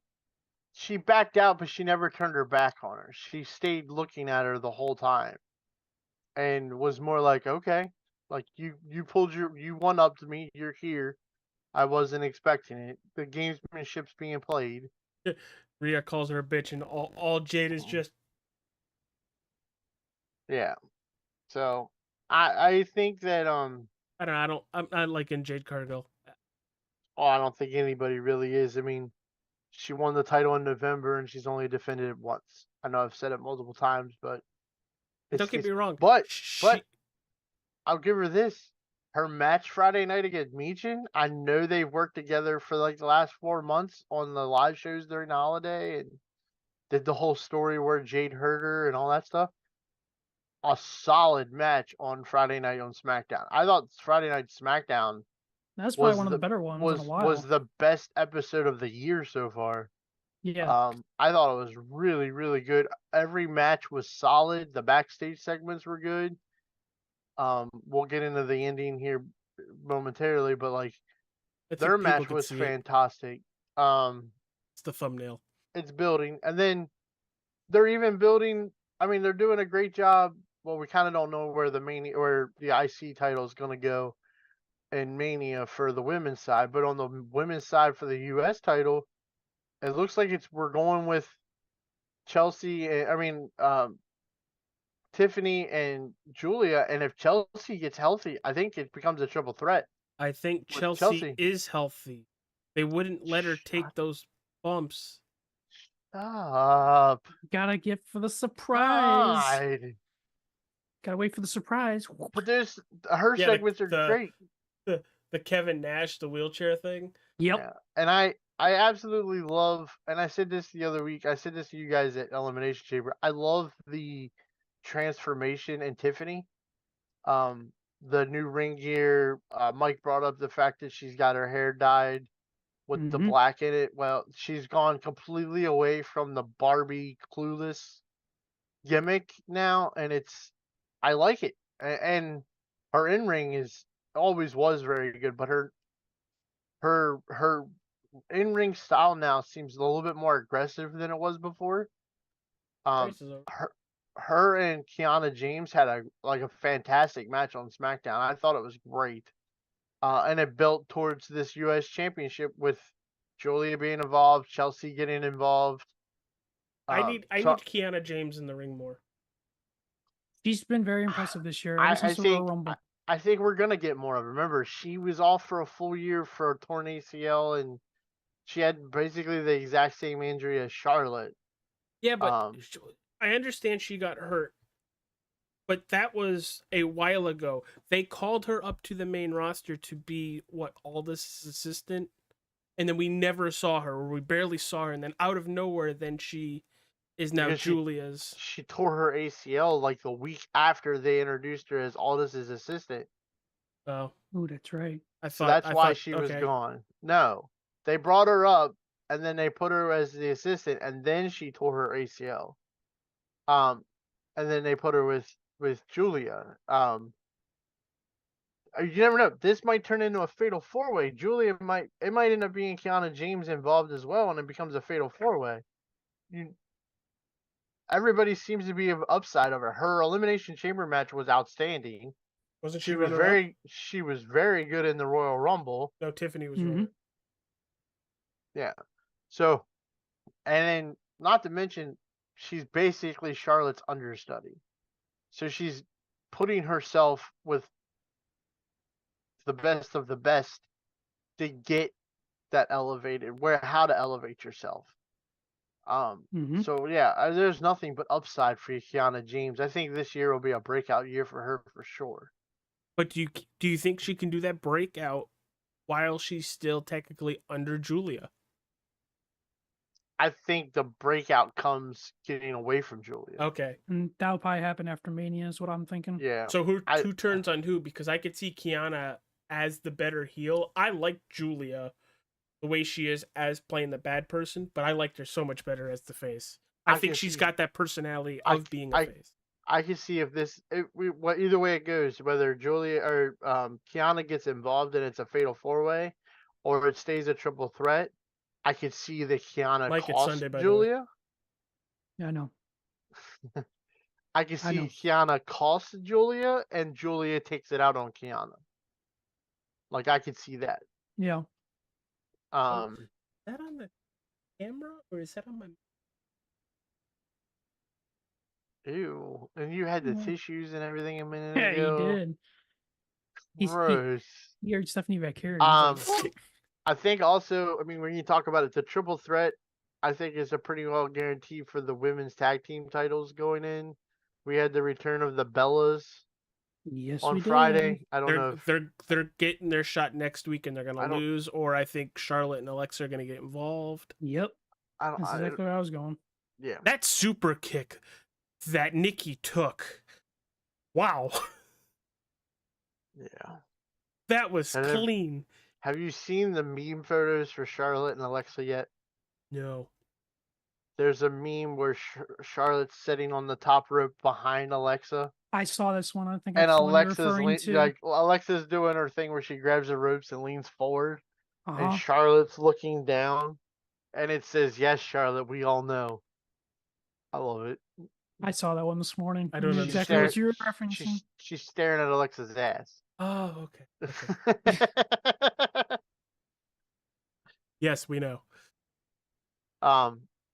she backed out, but she never turned her back on her. She stayed looking at her the whole time, and was more like, okay, like you one up to me. You're here. I wasn't expecting it. The gamesmanship's being played. Rhea calls her a bitch, and all Jade is just, yeah. So I think that I don't know. I'm not liking Jade Cargill. I don't think anybody really is. I mean, she won the title in November, and she's only defended it once. I know I've said it multiple times, but Don't get me wrong. But I'll give her this. her match Friday night against Meechin, I know they've worked together for like the last 4 months on the live shows during the holiday and did the whole story where Jade hurt her and all that stuff. A solid match on Friday night on SmackDown. I thought Friday night SmackDown That's probably was one of the better ones in a while. was the best episode of the year so far. Yeah. I thought it was really, really good. Every match was solid. The backstage segments were good. We'll get into the ending here momentarily, but like I think their people match can was see it. fantastic. It's the thumbnail. It's building, and then they're even building. I mean, they're doing a great job. Well, we kind of don't know where the IC title is going to go in Mania for the women's side, but on the women's side for the US title, it looks like we're going with Chelsea. Tiffany and Julia, and if Chelsea gets healthy, I think it becomes a triple threat. I think With Chelsea Chelsea. is healthy. They wouldn't let her take Shut those bumps. up. Gotta get for the surprise. God. Gotta wait for the surprise. But her Yeah, segments are great. The Kevin Nash, the wheelchair thing. Yep. Yeah. And I absolutely love, and I said this the other week, I said this to you guys at Elimination Chamber. I love the transformation in Tiffany. The new ring gear. Mike brought up the fact that she's got her hair dyed with the black in it. Well, she's gone completely away from the Barbie Clueless gimmick now, and I like it. And her in ring always was very good, but her in ring style now seems a little bit more aggressive than it was before. Racism. Her and Kiana James had a fantastic match on SmackDown. I thought it was great. And it built towards this US championship with Julia being involved, Chelsea getting involved. I need Kiana James in the ring more. She's been very impressive this year. I Ever since the Royal Rumble. I think we're gonna get more of it. Remember, she was off for a full year for a torn ACL, and she had basically the exact same injury as Charlotte. Yeah, but I understand she got hurt, but that was a while ago. They called her up to the main roster to be Aldous' assistant, and then we never saw her, or we barely saw her, and then out of nowhere, then she is now Julia's. She tore her ACL like the week after they introduced her as Aldous' assistant. Oh, that's right. That's why she was gone. No, they brought her up, and then they put her as the assistant, and then she tore her ACL. And then they put her with Julia. You never know. This might turn into a fatal 4-way. Julia might end up being Kiana James involved as well, and it becomes a fatal 4-way. Everybody seems to be of upside of her. Her Elimination Chamber match was outstanding. Wasn't she was very good in the Royal Rumble. No, Tiffany was runner. Yeah. So, and then not to mention, she's basically Charlotte's understudy. So she's putting herself with the best of the best to get that elevated, how to elevate yourself. So yeah, there's nothing but upside for Kiana James. I think this year will be a breakout year for her for sure. But do you think she can do that breakout while she's still technically under Julia? I think the breakout comes getting away from Julia. Okay. And that'll probably happen after Mania is what I'm thinking. Yeah. So who turns on who? Because I could see Kiana as the better heel. I like Julia the way she is as playing the bad person, but I liked her so much better as the face. I think she's got that personality of being a face. I can see if either way it goes, whether Julia or Kiana gets involved and it's a fatal 4-way, or it stays a triple threat. I could see the Kiana cost Julia. Yeah, I know. I can see Kiana cost Julia, and Julia takes it out on Kiana. Like I could see that. Yeah. Is that on the camera or is that on my? Ew! And you had the tissues and everything a minute Yeah, ago. he did. Gross. He heard Stephanie back here. I think also, I mean, when you talk about it, the triple threat, I think is a pretty well guarantee for the women's tag team titles going in. We had the return of the Bellas. Yes, on we did. Friday. I don't know if They're getting their shot next week and they're I gonna don't- lose, or I think Charlotte and Alexa are gonna get involved. Yep, I don't. that's exactly where I was going. Yeah. That super kick that Nikki took, wow, Yeah. that was And there- clean. Have you seen the meme photos for Charlotte and Alexa yet? No, There's a meme where Charlotte's sitting on the top rope behind Alexa, I saw this one. I think and it's the one you're Alexa's referring to. like Alexa's doing her thing where she grabs the ropes and leans forward, and Uh-huh. Charlotte's looking down, and it says, "Yes, Charlotte, we all know." I love it. I saw that one this morning. I don't Knew understand. exactly what you were She's, referencing. she's staring at Alexa's ass. oh okay. Yes, we know.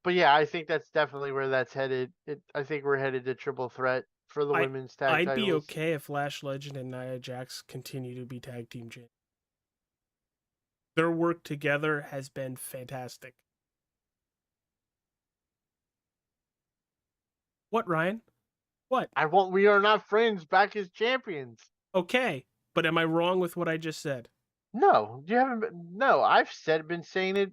But yeah, I think that's definitely where that's headed. I think we're headed to triple threat for the women's tag I'd titles. be okay if Lash Legend and Nia Jax continue to be tag team champions. Their work together has been fantastic. What, Ryan? What? I want We Are Not Friends back as champions. Okay, but am I wrong with what I just said? No, you haven't. No, I've been saying it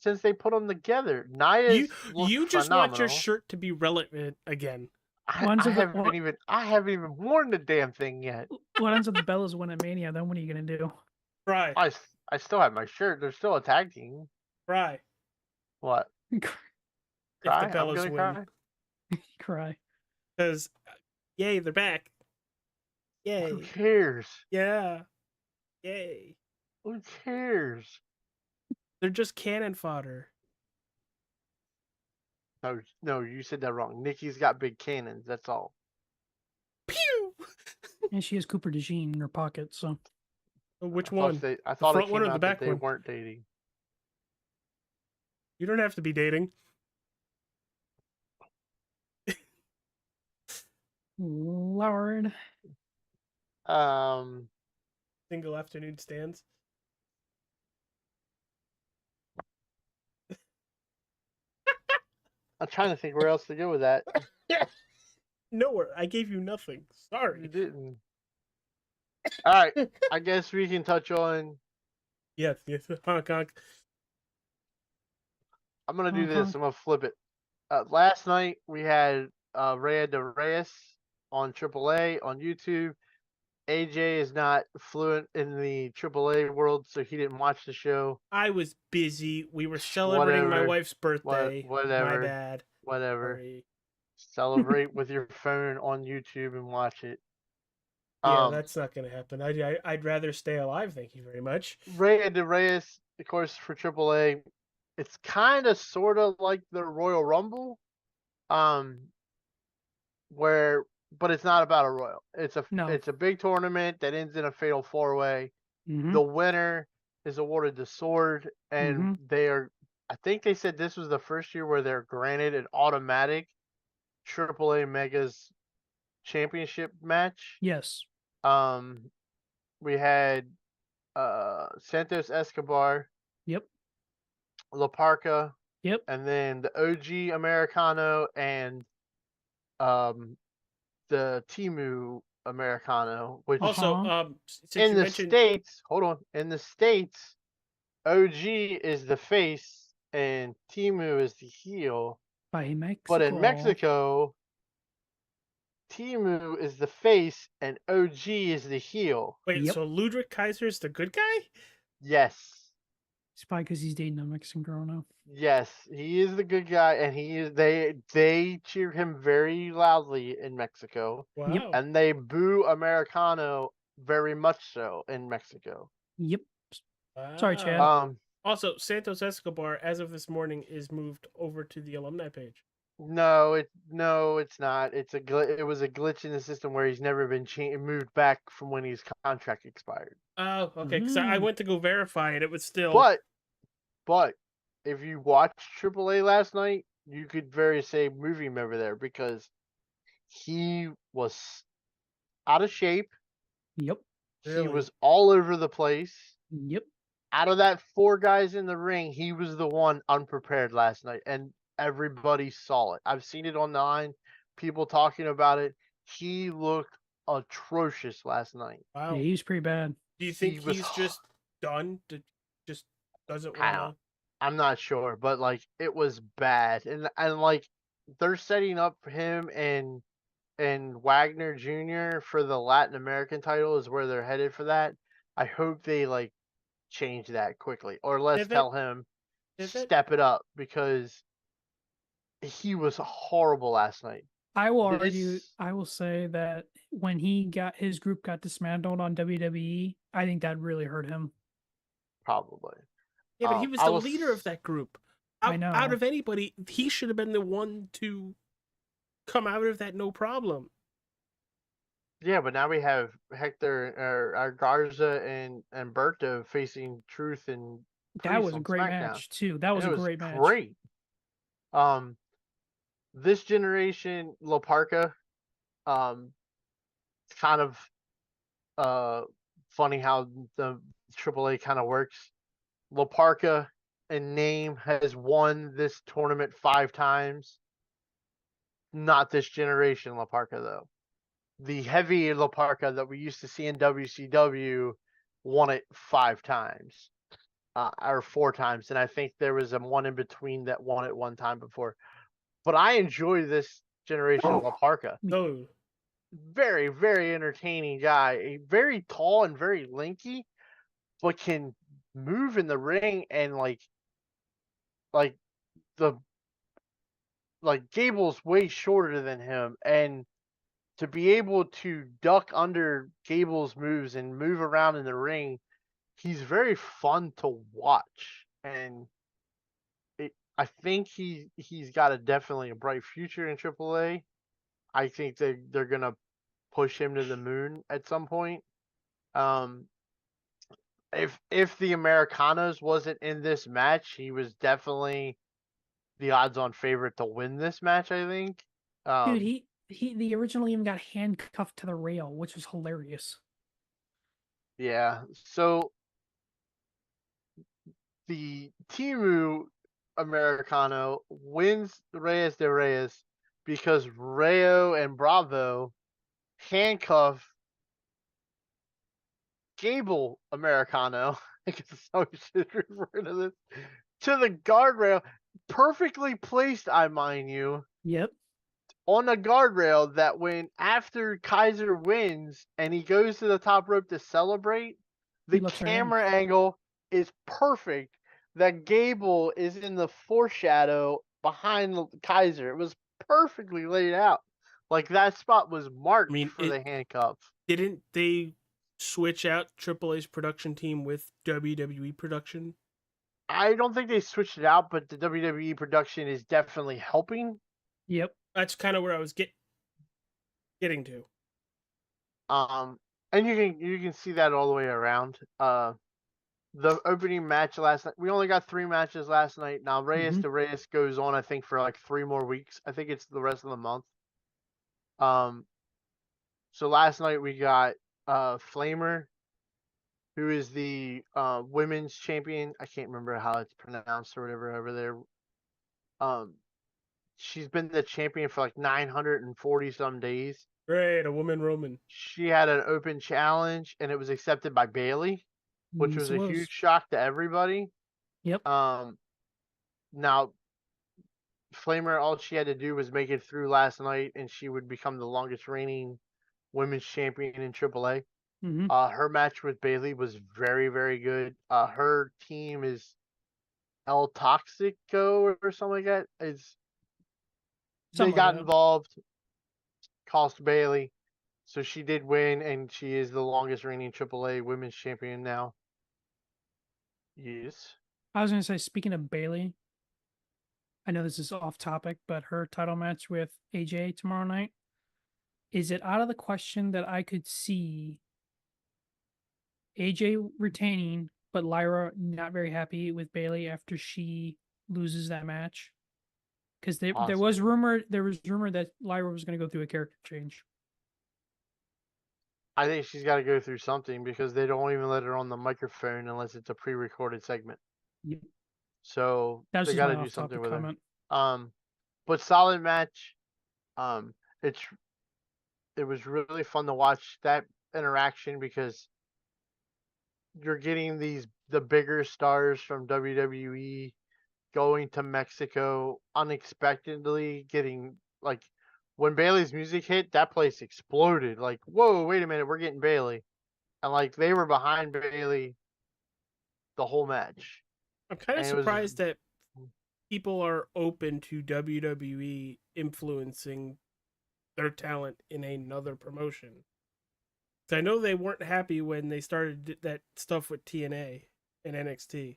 since they put them together. Nia's You just want your shirt to be relevant again. I haven't even worn the damn thing yet. What ends up the Bellas win at Mania? Then what are you gonna do? Right, I still have my shirt. They're still a tag team. right. What? If Cry? the I'm Bellas gonna win, cry. Cry. because yay, they're back. Who Yay, cares? yeah, yay. Who cares? They're just cannon fodder. No, you said that wrong. Nikki's got big cannons. That's all. Pew. And she has Cooper DeJean in her pocket, so Which I one? thought front it one came or the out back that they one? weren't dating. You don't have to be dating. Lord. Single afternoon stands. I'm trying to think where else to go with that. Nowhere. I gave you nothing. You Sorry. didn't. All right, I guess we can touch on. Yes, honk honk. I'm gonna do this. Uh-huh. I'm gonna flip it. Last night we had Rhea de Reyes on AAA on YouTube. AJ is not fluent in the AAA world, so he didn't watch the show. I was busy. We were celebrating my Whatever. wife's birthday. Whatever. My bad. Whatever. Sorry. Celebrate with your phone on YouTube and watch it. Yeah, that's not gonna happen. I'd rather stay alive. Thank you very much. Rhea de Reyes, of course, for AAA. It's kind of sort of like the Royal Rumble, where, but it's not about a Royal. It's a big tournament that ends in a fatal 4-way. Mhm. The winner is awarded the sword, and I think they said this was the first year where they're granted an automatic AAA Megas championship match. Yes. We had Santos Escobar, Yep. La Parca, Yep. and then the OG Americano and the Timu Americano, which Also, since you in the mentioned States, hold on, in the States, OG is the face and Timu is the heel. By Mexico. But in Mexico, Timu is the face and OG is the heel. wait, Yep. so Ludwig Kaiser's the good guy? Yes. It's probably because he's dating a Mexican girl now. Yes, he is the good guy, and he is. They cheer him very loudly in Mexico, Wow. and they boo Americano very much so in Mexico. Yep. Sorry, Chad. Also, Santos Escobar, as of this morning, is moved over to the alumni page. No, it's not. It was a glitch in the system where he's never been moved back from when his contract expired. Oh, okay. Because I went to go verify it. It was still. But if you watched AAA last night, you could very say move him over there because he was out of shape. Yep. Really? He was all over the place. Yep. Out of that 4 guys in the ring, he was the one unprepared last night, and everybody saw it. I've seen it online, people talking about it. He looked atrocious last night. Wow. Yeah, he was pretty bad. Do you think He was he's just done? Just doesn't I want don't, to? I'm not sure, but like it was bad, and like they're setting up him and Wagner Jr. for the Latin American title is where they're headed for that. I hope they like change that quickly, or let's Pivot? tell him Pivot? step it up because he was horrible last night. I will argue. This I will say that when his group got dismantled on WWE, I think that really hurt him. probably. Yeah, but he was I the will leader of that group. I Out know. of anybody, he should have been the one to come out of that no problem. Yeah, but now we have Hector or Garza and Berto facing Truth and That Priest was a on great SmackDown. match too. That was And a it was great match. great. This generation, La Parca, it's kind of funny how the AAA kind of works. La Parca in name has won this tournament 5 times. Not this generation La Parca though. The heavy La Parca that we used to see in WCW won it 5 times. Or 4 times, and I think there was a one in between that won it 1 time before. But I enjoy this generation of La Parca. No. Very, very entertaining guy. Very tall and very lanky, but can move in the ring and like the like Gable's way shorter than him, and to be able to duck under Gable's moves and move around in the ring, he's very fun to watch. And I think he's got definitely a bright future in AAA. I think they're gonna push him to the moon at some point. Um, if the Americanas wasn't in this match, he was definitely the odds-on favorite to win this match. I think. Dude, he originally even got handcuffed to the rail, which was hilarious. Yeah. So the Timu Americano wins Reyes de Reyes because Rayo and Bravo handcuff Gable Americano, I guess that's how we should refer to this, to the guardrail, perfectly placed, I mind you, Yep. on the guardrail that when after Kaiser wins and he goes to the top rope to celebrate, the He looks right at him. camera angle is perfect that Gable is in the foreshadow behind Kaiser. It was perfectly laid out. Like that spot was marked for the handcuff. Didn't they switch out AAA's production team with WWE production? I don't think they switched it out, but the WWE production is definitely helping. Yep. That's kind of where I was getting to. And you can see that all the way around. The opening match last night, we only got 3 matches last night. Now Reyes Mhm. to Reyes goes on, I think, for like 3 more weeks. I think it's the rest of the month. So last night we got Flamer, who is the women's champion. I can't remember how it's pronounced or whatever over there. She's been the champion for like 940 some days. Great, a woman Roman. She had an open challenge and it was accepted by Bailey, which Yes, was it a huge shock to everybody. Yep. Now Flamer, all she had to do was make it through last night, and she would become the longest reigning women's champion in AAA. Mm-hmm. Her match with Bailey was very, very good. Her team is El Toxico or something like that. They got involved, cost Bailey, so she did win, and she is the longest reigning AAA women's champion now. Yes. I was gonna say, speaking of Bailey, I know this is off topic, but her title match with AJ tomorrow night, is it out of the question that I could see AJ retaining, but Lyra not very happy with Bailey after she loses that match? Because there was rumor that Lyra was going to go through a character change. I think she's got to go through something because they don't even let her on the microphone unless it's a pre-recorded segment. Yep. So That was they just got my to do off-topic something with comment. her. But solid match. It's it was really fun to watch that interaction because you're getting the bigger stars from WWE going to Mexico unexpectedly, getting like when Bailey's music hit, that place exploded. Like, whoa, wait a minute, we're getting Bailey. And like they were behind Bailey the whole match. I'm kind of And it was surprised that people are open to WWE influencing their talent in another promotion. I know they weren't happy when they started that stuff with TNA and NXT.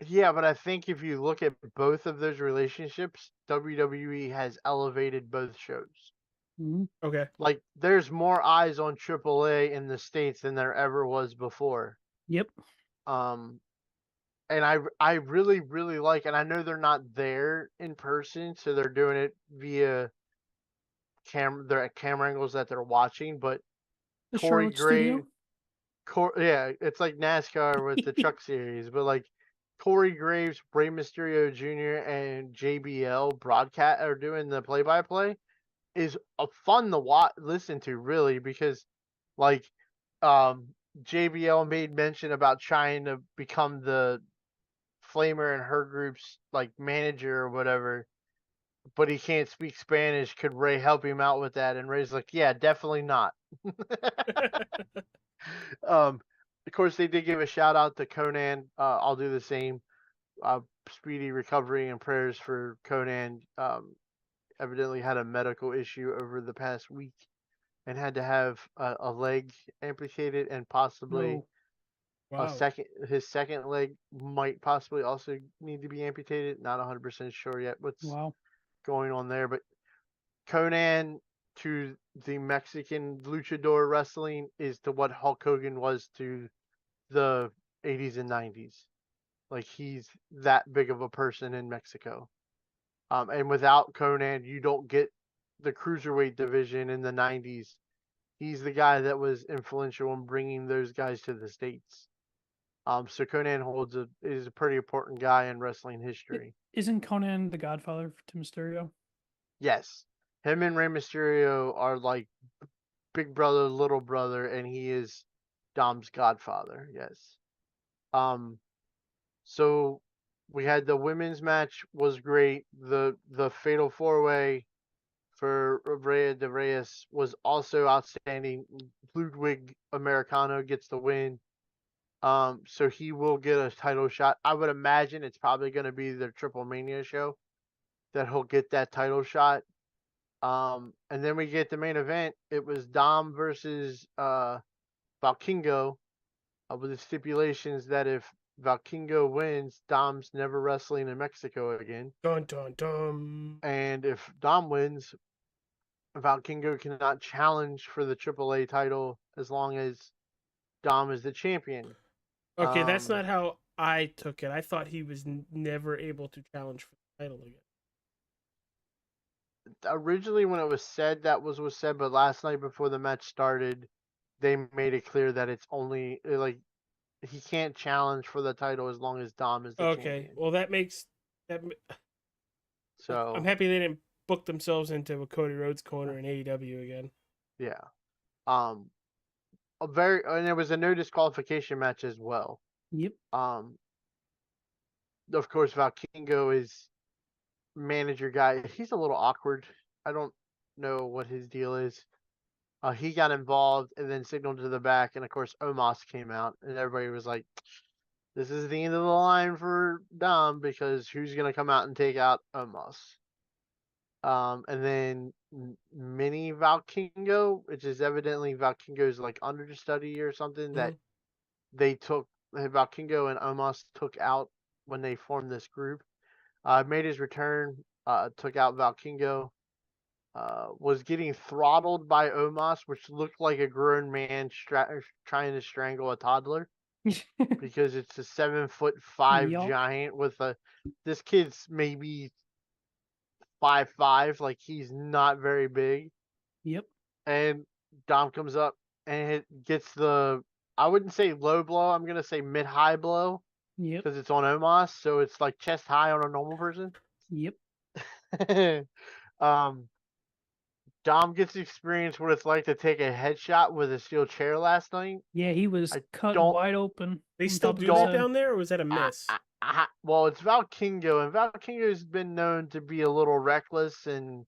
yeah, but I think if you look at both of those relationships, WWE has elevated both shows. Okay. Like there's more eyes on AAA in the States than there ever was before. Yep. Um and I really really like, and I know they're not there in person, so they're doing it via they're at camera angles that they're watching, but The Corey Charlotte Graves, studio. yeah, it's like NASCAR with the truck series, but like Corey Graves, Rey Mysterio Jr., and JBL broadcast are doing the play-by-play is a fun to listen to, really, because like um JBL made mention about trying to become the Flamer and her group's like manager or whatever, but he can't speak Spanish. Could Ray help him out with that? And Ray's like, yeah, definitely not. Of course, they did give a shout out to Conan. I'll do the same. Speedy recovery and prayers for Conan. Evidently had a medical issue over the past week and had to have a leg amputated and possibly Wow. his second leg might possibly also need to be amputated. Not 100% sure yet what's Wow. going on there, but Conan to the Mexican luchador wrestling is to what Hulk Hogan was to the 80s and 90s. Like he's that big of a person in Mexico. And without Conan, you don't get the cruiserweight division in the 90s. He's the guy that was influential in bringing those guys to the States. So Conan is a pretty important guy in wrestling history. Isn't Conan the godfather to Mysterio? Yes, him and Rey Mysterio are like big brother, little brother, and he is Dom's godfather. Yes. So we had the women's match was great. The fatal four way for Rhea de Reyes was also outstanding. Ludwig Americano gets the win. So he will get a title shot. I would imagine it's probably going to be the Triple Mania show that he'll get that title shot. And then we get the main event. It was Dom versus Valkingo, with the stipulations that if Valkingo wins, Dom's never wrestling in Mexico again. Dun dun dun. And if Dom wins, Valkingo cannot challenge for the AAA title as long as Dom is the champion. Okay, that's not how I took it. I thought he was never able to challenge for the title again. Originally, when it was said, that was said, but last night before the match started, they made it clear that it's only like he can't challenge for the title as long as Dom is the champion. Well, that makes that. So I'm happy they didn't book themselves into a Cody Rhodes corner in AEW again. yeah, and there was a no disqualification match as well. Yep. Of course, Valkingo is manager guy. He's a little awkward. I don't know what his deal is. He got involved and then signaled to the back, and of course Omos came out, and everybody was like, "This is the end of the line for Dom because who's gonna come out and take out Omos?" And then Mini Valkingo, which is evidently Valkingo's like understudy or something that they took. Valkingo and Omos took out when they formed this group. Made his return. Took out Valkingo. Was getting throttled by Omos, which looked like a grown man trying to strangle a toddler because it's a 7'5" Yup. giant with this kid's maybe 5'5", like he's not very big. Yep. And Dom comes up and it gets I wouldn't say low blow, I'm gonna say mid-high blow Yep. because it's on Omos, so it's like chest high on a normal person. Yep. um Dom gets to experience what it's like to take a headshot with a steel chair last night. Yeah, he was I cut don't. wide open. They on still top of do his that head. down there, or was that a miss? Well, it's Val Kingo, and Val Kingo's been known to be a little reckless and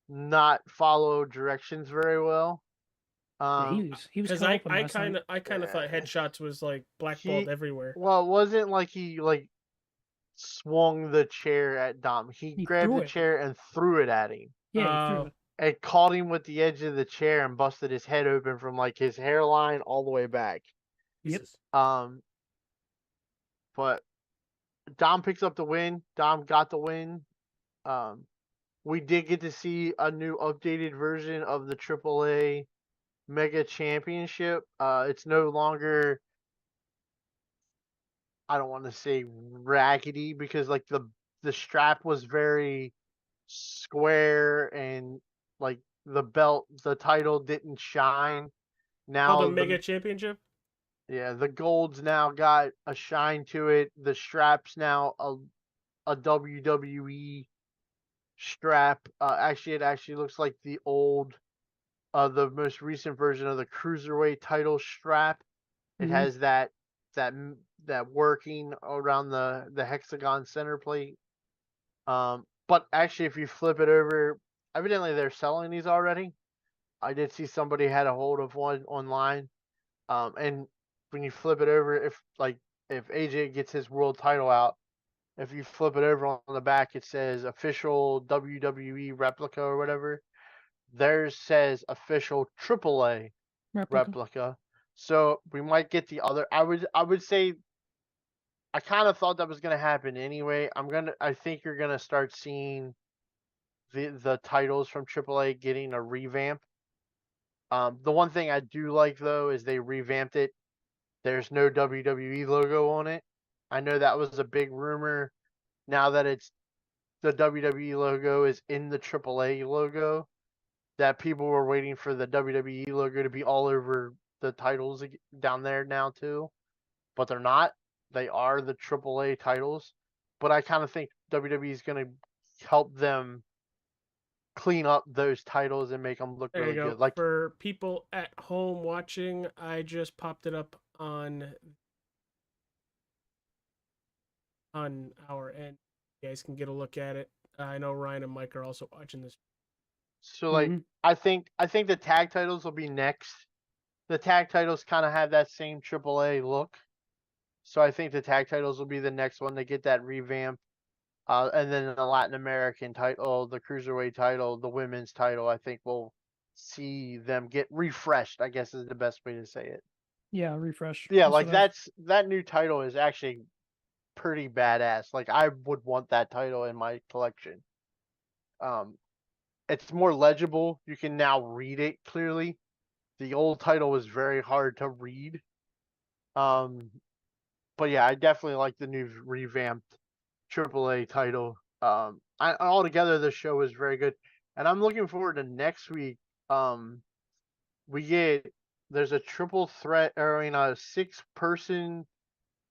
not follow directions very well. Yeah, Um, he was Because cut I open I last night. kind of thought headshots was like blackballed he everywhere. well, it wasn't like he swung the chair at Dom. He He grabbed threw the it. chair and threw it at him. Yeah, he threw Oh, it. It caught him with the edge of the chair and busted his head open from like his hairline all the way back. Yep. Jesus. Um, but Dom picks up the win. Dom got the win. Um, we did get to see a new updated version of the AAA Mega Championship. It's no longer, I don't want to say raggedy, because like the strap was very square, and like the title didn't shine. Oh, the Now Mega Championship. the gold's now got a shine to it. The strap's now a WWE strap. Actually, it actually looks like the most recent version of the cruiserweight title strap. It Mhm. has that that working around the hexagon center plate. But actually, if you flip it over, evidently they're selling these already. I did see somebody had a hold of one online. And when you flip it over, if AJ gets his world title out, if you flip it over on the back, it says official WWE replica or whatever. Theirs says official AAA Replica. replica. So we might get the other. I would say I kind of thought that was gonna happen anyway. I think you're gonna start seeing the titles from AAA getting a revamp. The one thing I do like though is they revamped it. There's no WWE logo on it. I know that was a big rumor. Now that it's the WWE logo is in the AAA logo, that people were waiting for the WWE logo to be all over the titles down there now too, but they're not. They are the AAA titles, but I kind of think WWE is going to help them clean up those titles and make them look There you really go. good. Like, For people at home watching, I just popped it up on our end. You guys can get a look at it. I know Ryan and Mike are also watching this. so like Mhm. I think the tag titles will be next. The tag titles kind of have that same AAA look, so I think the tag titles will be the next one to get that revamp. And then the Latin American title, the cruiserweight title, the women's title, I think we'll see them get refreshed, I guess is the best way to say it. Yeah, refresh. Yeah, That's like what I've. that new title is actually pretty badass. Like I would want that title in my collection. Um, it's more legible. You can now read it clearly. The old title was very hard to read. Um, but yeah, I definitely like the new revamped AAA title. Altogether, the show is very good, and I'm looking forward to next week. Um, we get there's a triple threat, or I mean, a 6-person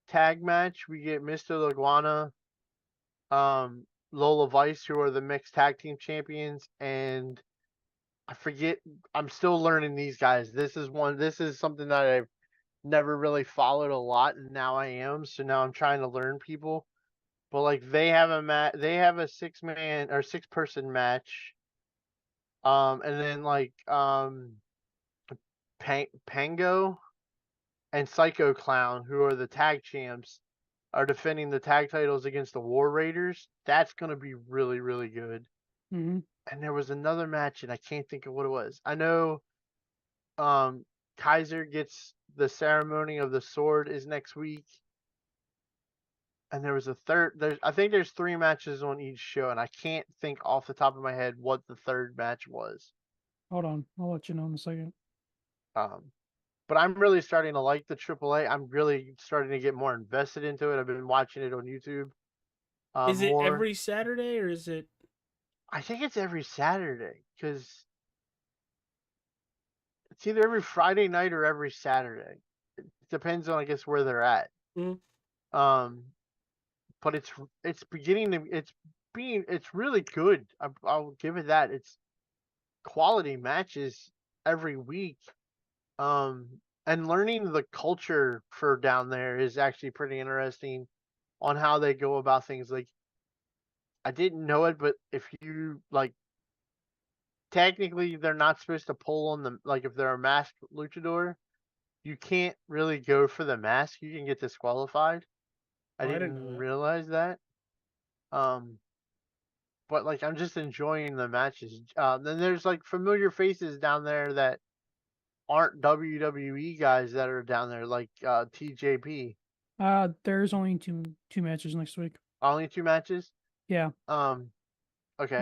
tag match. We get Mr. Laguana, Lola Vice, who are the mixed tag team champions, and I forget. I'm still learning these guys. This is something that I've never really followed a lot, and now I am. So now I'm trying to learn people. But like they have a 6-man or 6-person match. And then Pango and Psycho Clown, who are the tag champs, are defending the tag titles against the War Raiders. That's gonna be really, really good. Mhm. And there was another match, and I can't think of what it was. I know um Kaiser gets the ceremony of the sword is next week. And there was a third. I think there's 3 matches on each show, and I can't think off the top of my head what the third match was. Hold on, I'll let you know in a second. Um, but I'm really starting to like the AAA. I'm really starting to get more invested into it. I've been watching it on YouTube Is it more. every Saturday or is it? I think it's every Saturday because it's either every Friday night or every Saturday. It depends on, I guess, where they're at. Mm, Um, but it's beginning to it's really good. I'll give it that. It's quality matches every week. And learning the culture for down there is actually pretty interesting on how they go about things. Like, I didn't know it, but if you like, technically they're not supposed to pull on the, like, if they're a masked luchador, you can't really go for the mask. You can get disqualified. I Oh, I didn't know didn't that. realize that. Um, but like, I'm just enjoying the matches. Then there's like familiar faces down there that aren't WWE guys that are down there, like TJP. There's only two matches next week. Only 2 matches. Yeah, Um, okay,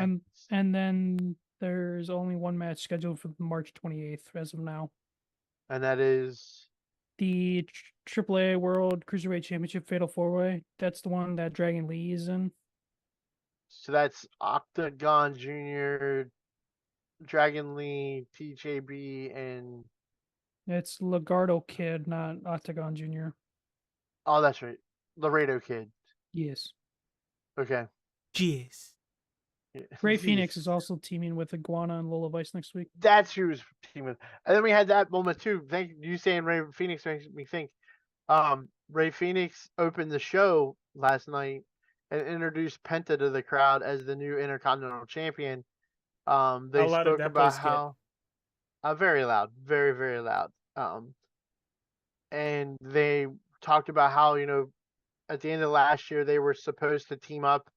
and then there's only one match scheduled for March 28th as of now. and that is The AAA World Cruiserweight Championship Fatal 4-Way. That's the one that Dragon Lee is in. so that's Octagon Junior, Dragon Lee, TJB, and It's Legardo Kid, not Octagon Jr. oh, that's right, Laredo Kid. Yes. Okay. Jeez. Yeah. Ray Jeez. Phoenix is also teaming with Iguana and Lola Vice next week. That's who's teaming. And then we had that moment too. Thank you saying Ray Phoenix makes me think. Ray Phoenix opened the show last night and introduced Penta to the crowd as the new Intercontinental Champion. They How loud did spoke that about place get? how very loud, very very loud. And they talked about how, at the end of last year they were supposed to team up,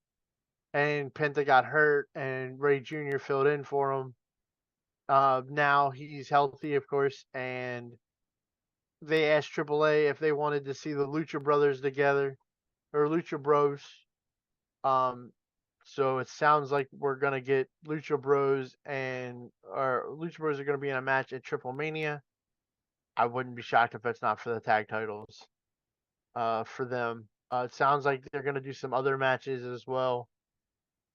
and Penta got hurt, and Ray Jr. filled in for him. Now he's healthy, of course, and they asked AAA if they wanted to see the Lucha Brothers together, or Lucha Bros. So it sounds like we're gonna get Lucha Bros or Lucha Bros are gonna be in a match at Triple Mania. I wouldn't be shocked if it's not for the tag titles. For them, it sounds like they're gonna do some other matches as well.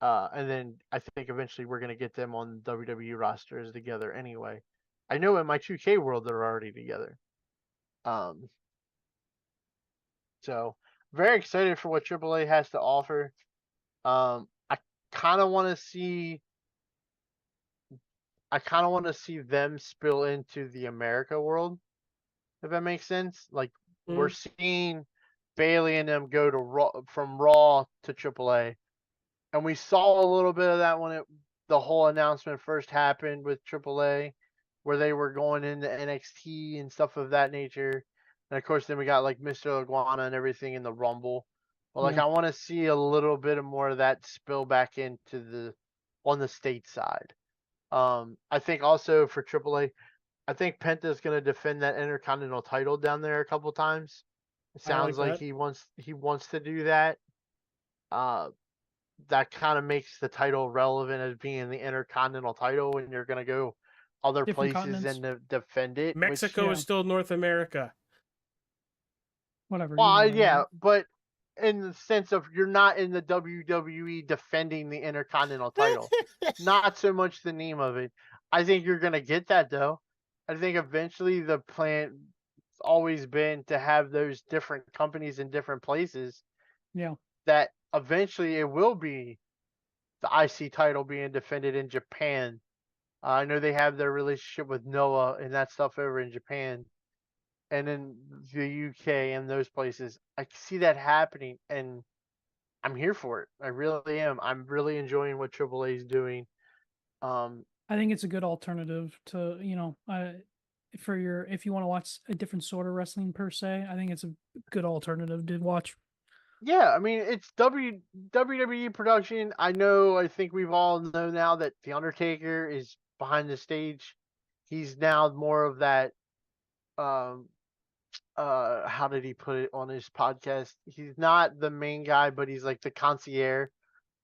And then I think eventually we're gonna get them on WWE rosters together anyway. I know in my 2K world they're already together. Um, so very excited for what AAA has to offer. I kind of want to see. I kind of want to see them spill into the America world, if that makes sense. Like, we're seeing Bailey and them go to from Raw to AAA, and we saw a little bit of that when the whole announcement first happened with AAA, where they were going into NXT and stuff of that nature. And of course, then we got like Mr. Iguana and everything in the Rumble. Well, like, Yeah. I want to see a little bit more of that spill back into on the state side. I think also for AAA, I think Penta's going to defend that Intercontinental title down there a couple times. It I like sounds like that. he wants to do that. That kind of makes the title relevant as being the Intercontinental title when you're going to go other Different places continents. and defend it. Mexico is still North America. Whatever. Well, what I yeah, mean. but in the sense of you're not in the WWE defending the Intercontinental title. Not so much the name of it. I think you're going to get that, though. I think eventually the plan has always been to have those different companies in different places. Yeah. That eventually it will be the IC title being defended in Japan. I know they have their relationship with Noah and that stuff over in Japan, and in the UK and those places. I see that happening, and I'm here for it. I really am. I'm really enjoying what AAA is doing. I think it's a good alternative to, if you want to watch a different sort of wrestling per se. I think it's a good alternative to watch. Yeah, I mean, it's WWE production. I think we've all know now that The Undertaker is behind the stage. He's now more of that, how did he put it on his podcast? He's not the main guy, but he's like the concierge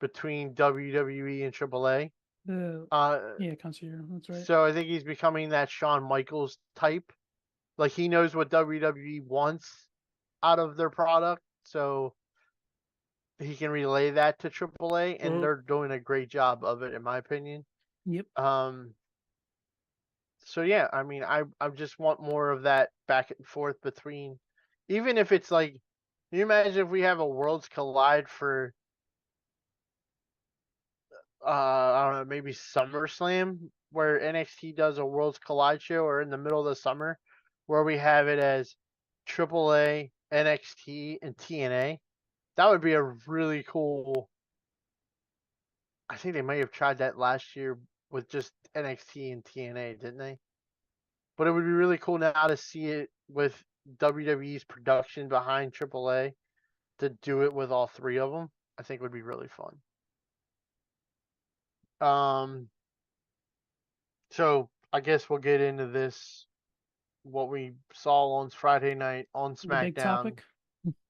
between WWE and AAA. Yeah, concierge. That's right. So I think he's becoming that Shawn Michaels type. Like, he knows what WWE wants out of their product, so he can relay that to AAA, and they're doing a great job of it, in my opinion. Yep. So yeah, I mean, I just want more of that back and forth between, even if it's like, can you imagine if we have a Worlds Collide for, I don't know, maybe SummerSlam, where NXT does a Worlds Collide show, or in the middle of the summer, where we have it as AAA, NXT, and TNA. That would be a really cool. I think they may have tried that last year with just NXT and TNA, didn't they? But it would be really cool now to see it with WWE's production behind AAA to do it with all three of them. I think would be really fun. So I guess we'll get into this. What we saw on Friday night on The big SmackDown. topic.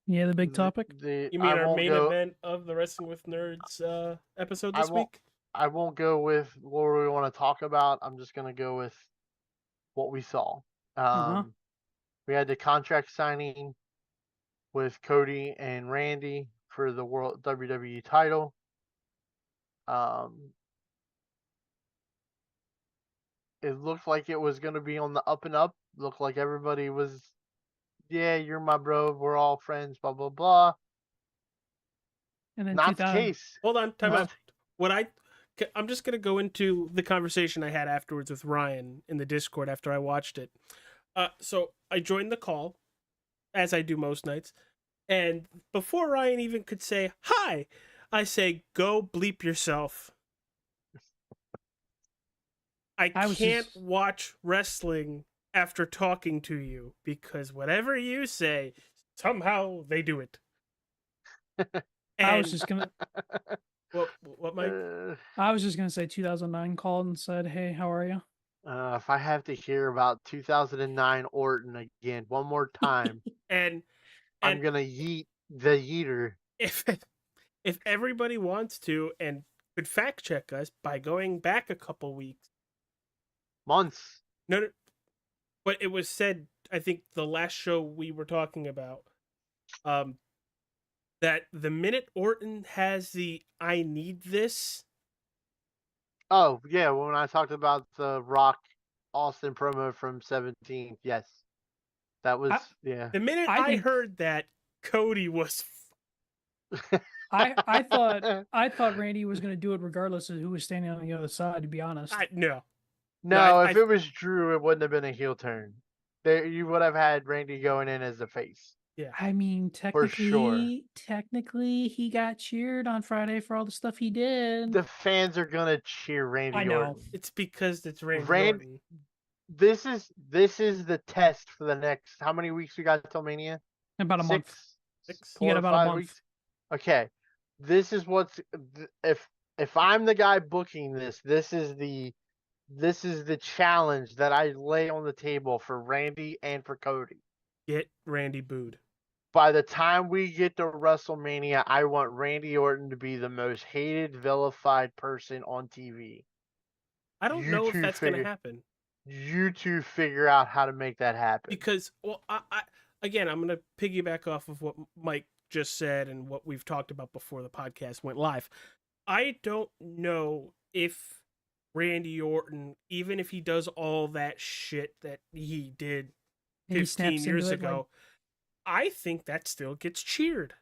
Yeah, the big topic. You mean our main event of the Wrestling with Nerds episode this week? I won't go with what we want to talk about. I'm just gonna go with what we saw. We had the contract signing with Cody and Randy for the World WWE title. It looked like it was going to be on the up and up. Looked like everybody was, yeah, you're my bro. We're all friends. Blah blah blah. And then Not the case. Hold on, time out. I'm just gonna go into the conversation I had afterwards with Ryan in the Discord after I watched it. So I joined the call, as I do most nights, and before Ryan even could say hi, I say, "Go bleep yourself." I can't watch wrestling after talking to you because whatever you say, somehow they do it. I was just gonna. What, Mike? I was just gonna say 2009 called and said, "Hey, how are you?" If I have to hear about 2009 Orton again one more time, and I'm gonna yeet the yeeter. If everybody wants to and could fact check us by going back a couple weeks, months. No, but it was said. I think the last show we were talking about, that the minute Orton has the "I need this." Oh yeah, when I talked about the Rock Austin promo from 17, yes, that was yeah. The minute I heard that, Cody was. I thought Randy was going to do it regardless of who was standing on the other side. To be honest, No, if it was Drew, it wouldn't have been a heel turn. You would have had Randy going in as the face. Yeah, I mean, technically, he got cheered on Friday for all the stuff he did. The fans are gonna cheer Randy. I know. Orton. It's because it's Randy Orton. This is the test for the next. How many weeks we got till Mania? About a month. 6. You got about a month. Weeks? Okay, this is what's if I'm the guy booking this, this is the challenge that I lay on the table for Randy and for Cody. Get Randy booed. By the time we get to WrestleMania, I want Randy Orton to be the most hated, vilified person on TV. I don't know if that's going to happen. You two figure out how to make that happen. Because, well, again, I'm going to piggyback off of what Mike just said and what we've talked about before the podcast went live. I don't know if Randy Orton, even if he does all that shit that he did 15 years ago, I think that still gets cheered.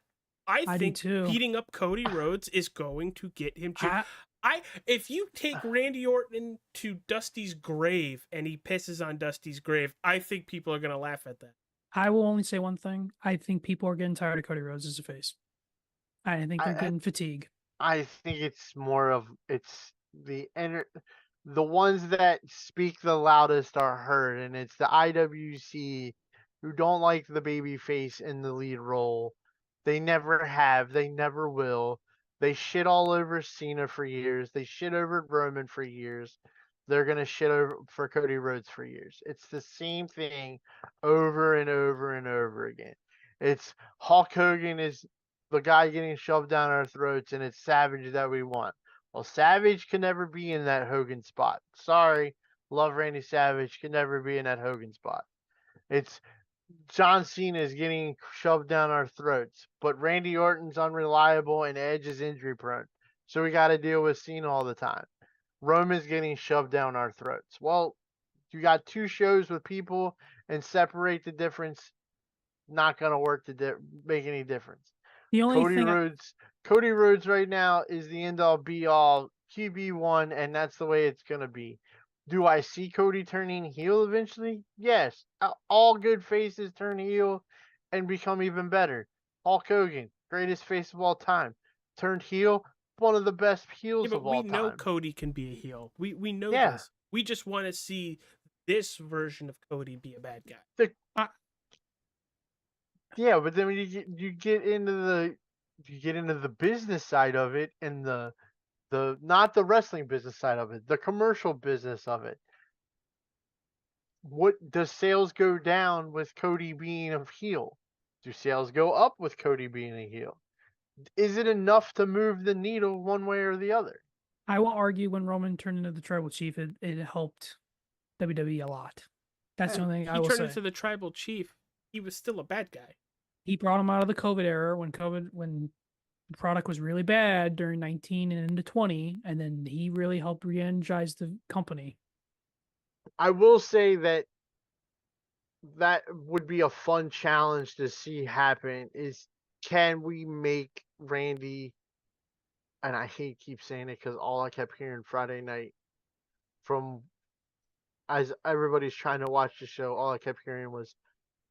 I think beating up Cody Rhodes is going to get him cheered. If you take Randy Orton to Dusty's grave and he pisses on Dusty's grave, I think people are going to laugh at that. I will only say one thing. I think people are getting tired of Cody Rhodes as a face. I think they're getting fatigue. I think it's more of the ones that speak the loudest are heard, and it's the IWC who don't like the baby face in the lead role. They never have. They never will. They shit all over Cena for years. They shit over Roman for years. They're going to shit over for Cody Rhodes for years. It's the same thing over and over and over again. It's Hulk Hogan is the guy getting shoved down our throats, and it's Savage that we want. Well, Savage can never be in that Hogan spot. Sorry. Love Randy Savage. Can never be in that Hogan spot. It's John Cena is getting shoved down our throats, but Randy Orton's unreliable and Edge is injury prone. So we got to deal with Cena all the time. Roman's getting shoved down our throats. Well, you got two shows with people and separate the difference. Not going to work to make any difference. The only Cody Rhodes right now is the end all be all QB1, and that's the way it's going to be. Do I see Cody turning heel eventually? Yes. All good faces turn heel and become even better. Hulk Hogan, greatest face of all time, turned heel, one of the best Yeah, heels but of we all know time. Cody can be a heel. We know Yeah. this. We just want to see this version of Cody be a bad guy. The, I- yeah, but then when you get into the business side of it and the not the wrestling business side of it, the commercial business of it. What does sales go down with Cody being a heel? Do sales go up with Cody being a heel? Is it enough to move the needle one way or the other? I will argue when Roman turned into the tribal chief, it helped WWE a lot. That's the Yeah. only thing I He will turned say. into the tribal chief. He was still a bad guy. He brought him out of the COVID era when the product was really bad during 19 and into 20, and then he really helped re-energize the company. I will say that would be a fun challenge to see happen is can we make Randy, and I hate keep saying it because all I kept hearing Friday night from as everybody's trying to watch the show, all I kept hearing was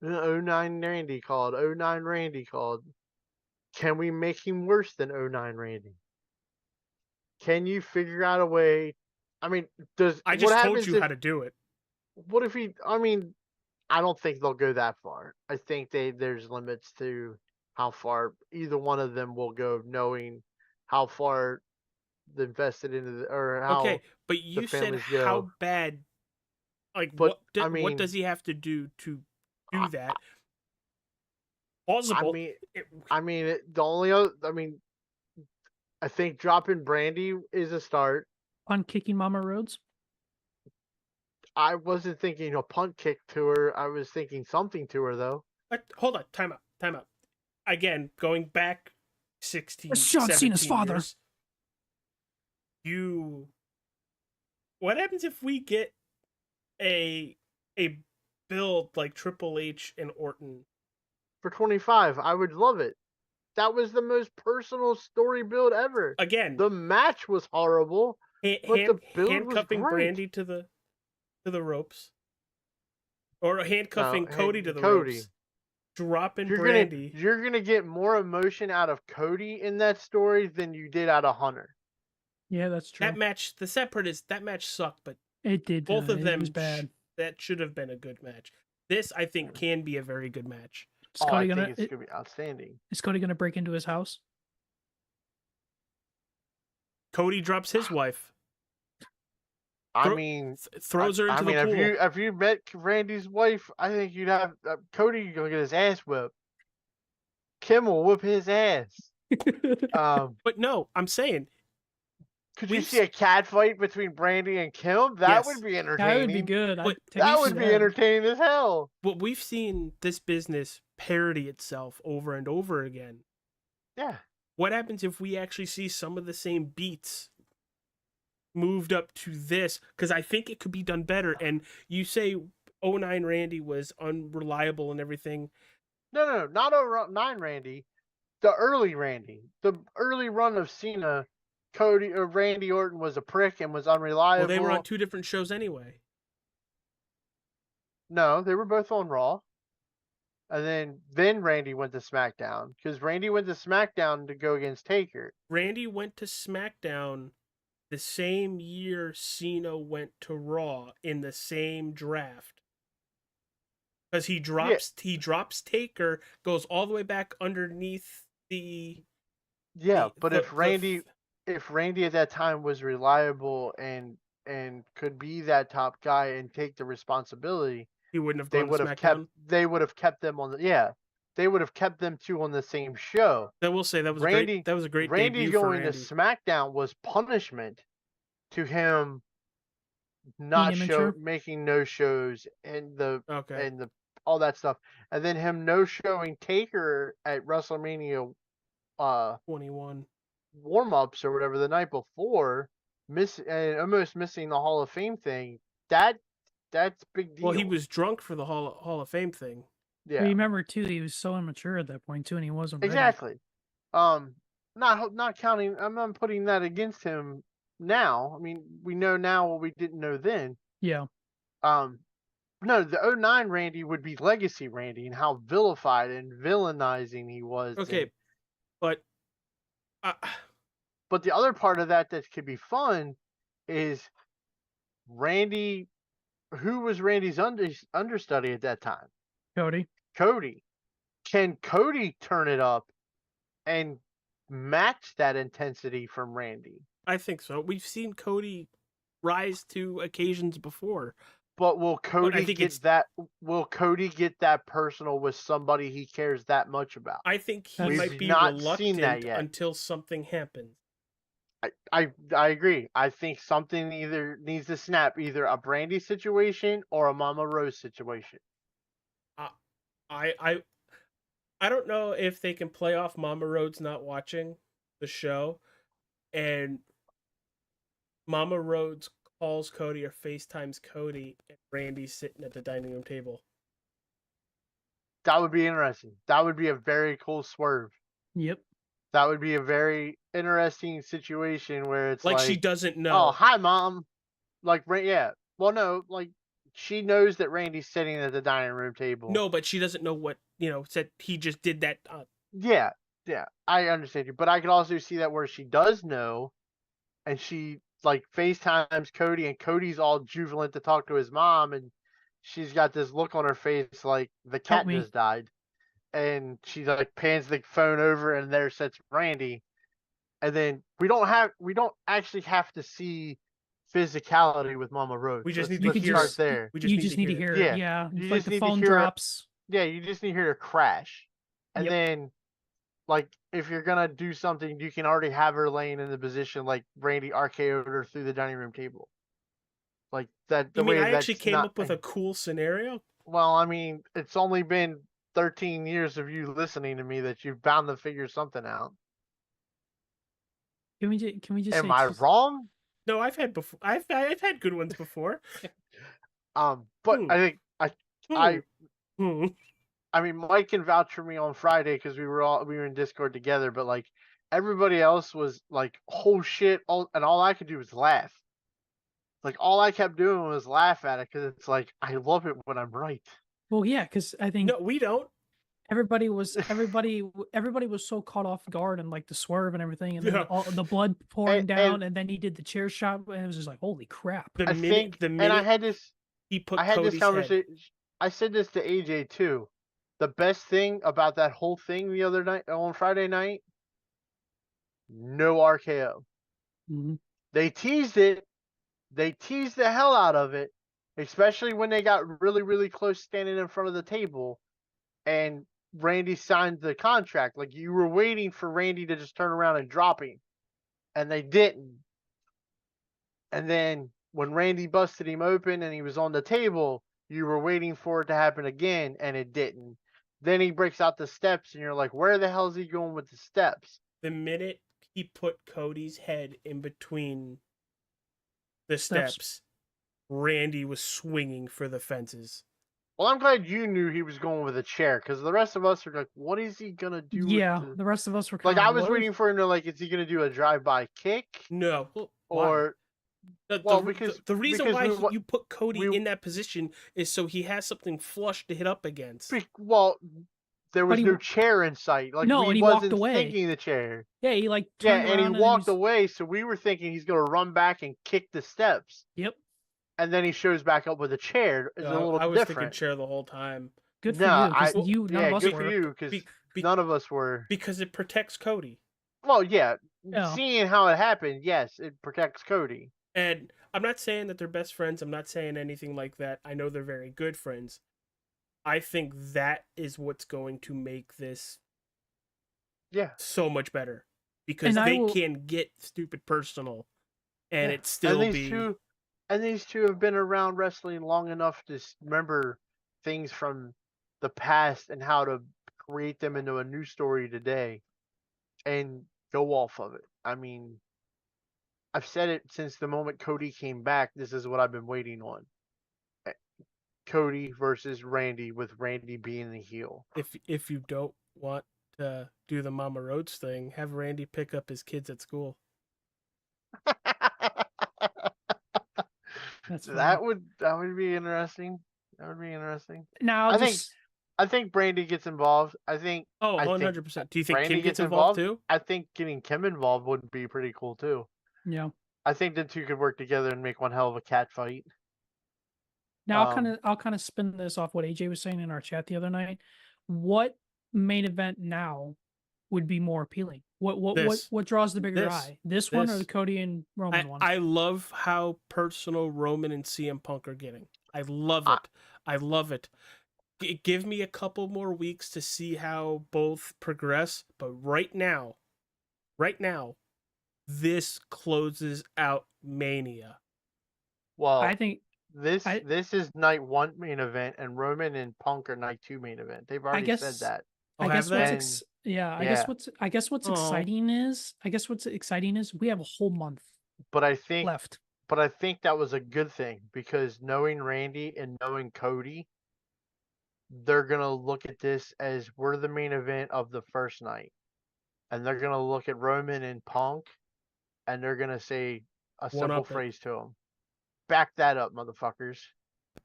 '09 Randy called, '09 Randy called. Can we make him worse than '09 Randy? Can you figure out a way? I mean, I what just told happens you if how to do it. what if he? I mean, I don't think they'll go that far. I think there's limits to how far either one of them will go, knowing how far invested into or Okay, how but the you said families go. how bad. Like But what does he have to do to do I, that? I Plausible. mean, It- the only other, I think dropping Brandy is a start. On kicking Mama Rhodes, I wasn't thinking a punt kick to her. I was thinking something to her though. hold on, time out, time out. Again, going back that's 16, John Cena's 17 father. years. What happens if we get a a build like Triple H and Orton? For 25, I would love it. That was the most personal story build ever. Again, The match was horrible, but the build was handcuffing great. Brandy to the ropes, or No, handcuffing Cody to the Cody. ropes, dropping You're Brandy. gonna get more emotion out of Cody in that story than you did out of Hunter. Yeah, that's true. That match, the sad part is that match sucked, but It did. both of It them was bad. that should have been a good match. This I think can be a very good match. Is Oh, I Cody think gonna it's gonna be outstanding. is Cody gonna break into his house? Cody drops his wife, I mean, throws her into I mean, the pool. if you met Randy's wife, I think you'd have Cody gonna get his ass whipped. Kim will whip his ass. But no, I'm saying Could you we've see a cat fight between Brandy and Kim? That Yes. would be That entertaining. would be good. But That would be entertaining as hell. but we've seen this business parody itself over and over again. Yeah. What happens if we actually see some of the same beats moved up to this? Because I think it could be done better. And you say '09 Randy was unreliable and everything. No, not 09 Randy. The early Randy. The early run of Cena, Cody or Randy Orton was a prick and was unreliable. Well, they were on two different shows anyway. No, they were both on Raw. And then Randy went to SmackDown because Randy went to SmackDown to go against Taker. Randy went to SmackDown the same year Cena went to Raw in the same draft. Because he drops Taker, goes all the way back underneath the But the, if Randy at that time was reliable and could be that top guy and take the responsibility, he wouldn't have they gone would to have SmackDown. they would have kept them on they would have kept them two on the same show. I will say that was Randy, a great Randy debut going for Randy. to SmackDown was punishment to him not making no shows and the all that stuff, and then him no showing Taker at WrestleMania 21 warm-ups or whatever the night before, almost missing the Hall of Fame thing. That's big deal. Well, he was drunk for the Hall of Fame thing. Yeah. Remember too, he was so immature at that point too, and he wasn't ready. Exactly. Not counting. I'm not putting that against him now. I mean, we know now what we didn't know then. Yeah. No, the '09 Randy would be legacy Randy, and how vilified and villainizing he was. Okay, but But the other part of that could be fun is Randy. Who was Randy's understudy at that time? Cody. Cody. Can Cody turn it up and match that intensity from Randy? I think so. We've seen Cody rise to occasions before. But will Cody think get that? Will Cody get that personal with somebody he cares that much about? I think he We've might be not seen reluctant that yet. until something happens. I agree. I think something either needs to snap, either a Brandy situation or a Mama Rose situation. I don't know if they can play off Mama Rhodes not watching the show, and Mama Rhodes calls Cody or FaceTimes Cody, and Randy's sitting at the dining room table. That would be interesting. That would be a very cool swerve. Yep. That would be a very interesting situation where it's Like like she doesn't oh, know. hi, Mom. Like, yeah. Well, no, like she knows that Randy's sitting at the dining room table. No, but she doesn't know what, said he just did that. Yeah, I understand you, but I could also see that where she does know, and she like FaceTimes Cody, and Cody's all jubilant to talk to his mom, and she's got this look on her face like the cat me. just died, and she like pans the phone over, and there sits Randy, and then we don't actually have to see physicality with Mama Rose. We just need Let's to hear start it. there. We You just need to hear it. Yeah. Yeah. You Like just the need to phone hear it. drops. Yeah, you just need to hear a crash, and Yep. then like if you're gonna do something, you can already have her laying in the position like Randy RKO'd her through the dining room table, like that. The You mean way I actually that's came not. up with a cool scenario? Well, I mean, it's only been 13 years of you listening to me that you've bound to figure something out. Can we just Am say I wrong? No, I've had before. I've had good ones before. But I think Hmm. I mean, Mike can vouch for me on Friday because we were in Discord together. But like everybody else was like, "Oh shit!" And all I could do was laugh. Like all I kept doing was laugh at it because it's like I love it when I'm right. Well, yeah, because I think No, we don't. everybody was so caught off guard and like the swerve and everything, and then Yeah. all the blood pouring And- down, and then he did the chair shot, and it was just like, holy crap. The I minute, think, the and minute I had this he put I had Cody's this head. conversation. I said this to AJ too. The best thing about that whole thing the other night on Friday night, no RKO. Mhm. They teased it. They teased the hell out of it, especially when they got really, really close standing in front of the table and Randy signed the contract. Like you were waiting for Randy to just turn around and drop him, and they didn't. And then when Randy busted him open and he was on the table, you were waiting for it to happen again, and it didn't. Then he breaks out the steps, and you're like, where the hell is he going with the steps? The minute he put Cody's head in between the steps, Randy was swinging for the fences. Well, I'm glad you knew he was going with a chair, because the rest of us are like, what is he going to do? Yeah, with the rest of us were like, kinda I was what? waiting for him to, like, is he going to do a drive-by kick? No, why? Or, the reason why you put Cody we- in that position is so he has something flush to hit up against. well, there was he- no chair in sight. Like, No, we and he walked wasn't away. thinking the chair. Yeah, he like Yeah, turned and he around walked he's- away, so we were thinking he's going to run back and kick the steps. Yep. And then he shows back up with a chair. It's a little I was different. thinking chair the whole time. Good for No, you, because I- none of us good were. for you, because Be- none of us were. because it protects Cody. Well, yeah, Yeah. seeing how it happened, yes, it protects Cody. And I'm not saying that they're best friends. I'm not saying anything like that. I know they're very good friends. I think that is what's going to make this Yeah. so much better. Because And I they will- can get stupid personal and Yeah. it still and be these two have been around wrestling long enough to remember things from the past and how to create them into a new story today and go off of it. I mean, I've said it since the moment Cody came back. This is what I've been waiting on. Cody versus Randy, with Randy being the heel. if you don't want to do the Mama Rhodes thing, have Randy pick up his kids at school. That's funny. That would be interesting. That would be interesting. Now, I think just I think Brandy gets involved. Oh, I think 100%. Do you think Brandy Kim gets gets involved involved. too? I think getting Kim involved would be pretty cool too. yeah. I think the two could work together and make one hell of a cat fight. Now Um, I'll kind of spin this off what AJ was saying in our chat the other night. What main event now would be more appealing? This. What draws the bigger This. eye? This one or This. the Cody and Roman one? I love how personal Roman and CM Punk are getting. I love I- it. I love it. Give me a couple more weeks to see how both progress, but right now, this closes out Mania. well, I think this I- this is night one main event, and Roman and Punk are night two main event. They've already said guess- that. Oh, I have guess they? what's And- yeah, I yeah. guess what's Aw. exciting is we have a whole month But I think left. But I think that was a good thing because knowing Randy and knowing Cody, they're gonna look at this as we're the main event of the first night, and they're gonna look at Roman and Punk, and they're gonna say a One simple up it. phrase to them: "Back that up, motherfuckers."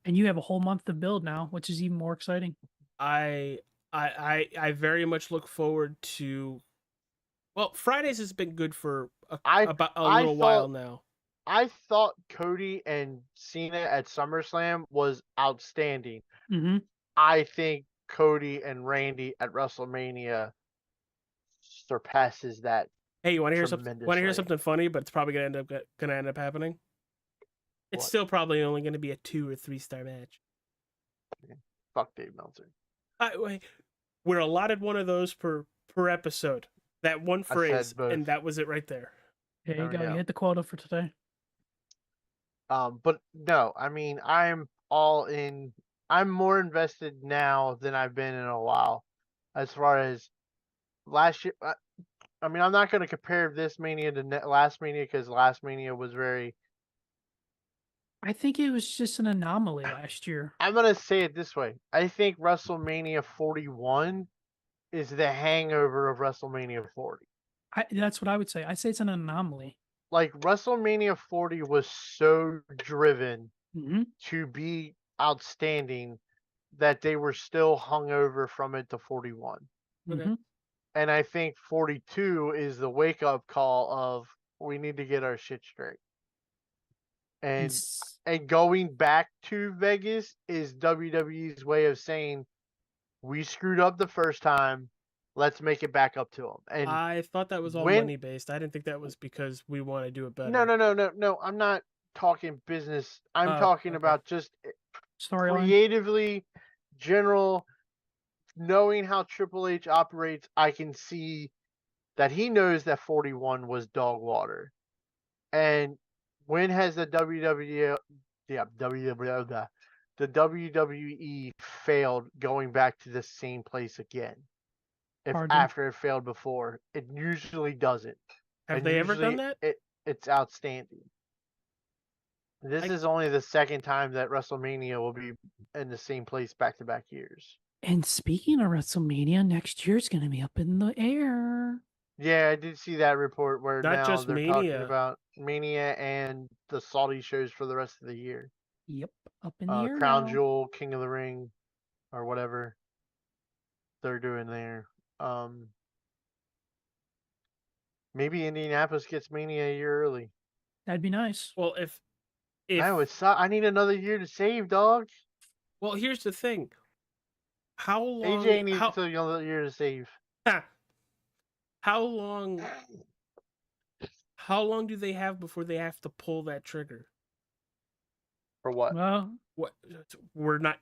And you have a whole month to build now, which is even more exciting. I very much look forward to. Well, Fridays has been good for I about a I little while thought- now. I thought Cody and Cena at SummerSlam was outstanding. Mm-hmm. I think Cody and Randy at WrestleMania surpasses that. Hey, you want to hear something? Want to hear Tremendously. something funny? But it's probably gonna end up happening. It's What? still probably only going to be a 2 or 3 star match. Fuck Dave Meltzer. We're allotted one of those per episode. That one said phrase, both. and that was it right there. There There you we go. go. You hit the quota for today. But no, I mean, I'm all in. I'm more invested now than I've been in a while. As far as last year, I mean, I'm not going to compare this Mania to last Mania because last Mania was very. I think it was just an anomaly last year. I'm going to say it this way. I think WrestleMania 41 is the hangover of WrestleMania 40. That's what I would say. I say it's an anomaly. Like WrestleMania 40 was so driven Mm-hmm. to be outstanding that they were still hungover from it to 41. Okay. Mm-hmm. And I think 42 is the wake up call of we need to get our shit straight. And going back to Vegas is WWE's way of saying we screwed up the first time. Let's make it back up to them. And I thought that was all when- money based. I didn't think that was because we want to do it better. no. I'm not talking business. I'm Oh, talking okay. about just storyline. creatively, general, knowing how Triple H operates. I can see that he knows that 41 was dog water. And when has the WWE failed going back to the same place again? If Pardon? after it failed before, it usually doesn't. Have And they ever done usually that? It's outstanding. This is only the second time that WrestleMania will be in the same place back-to-back years. And speaking of WrestleMania, next year's going to be up in the air. Yeah, I did see that report where Not now just they're talking Mania. about Mania and the Saudi shows for the rest of the year. Yep, up in the air Crown now. Jewel, King of the Ring, or whatever they're doing there. Maybe Indianapolis gets Mania a year early. That'd be nice. Well, if I need another year to save, dog. well, here's the thing. How long? AJ needs another year to save. How long? How long do they have before they have to pull that trigger? For what? Well, What? We're not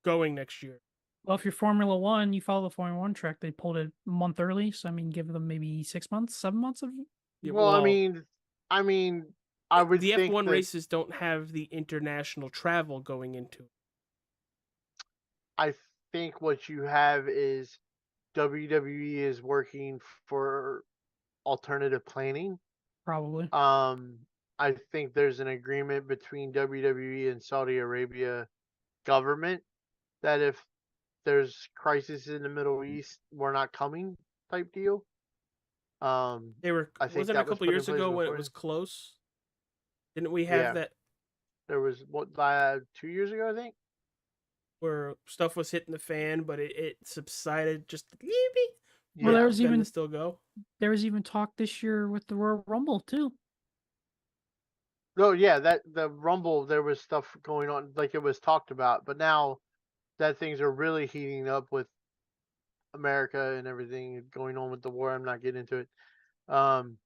going next year. if you're Formula One, you follow the Formula One track. They pulled it a month early, so I mean, give them maybe 6 months, 7 months of. Yeah, Well, I mean, I would the think F1 that- races don't have the international travel going into it. I think what you have is WWE is working for alternative planning. Probably. I think there's an agreement between WWE and Saudi Arabia government that if there's crisis in the Middle East, we're not coming type deal. They were. I think Wasn't it that a was couple put in years place ago when it before. was close? Didn't we have Yeah. that? There was 2 years ago, I think. where stuff was hitting the fan, but it subsided just a little bit. Well, But there was then even to still go. there was even talk this year with the Royal Rumble too. Oh yeah, that the Rumble there was stuff going on like it was talked about, but now that things are really heating up with America and everything going on with the war. I'm not getting into it. Um,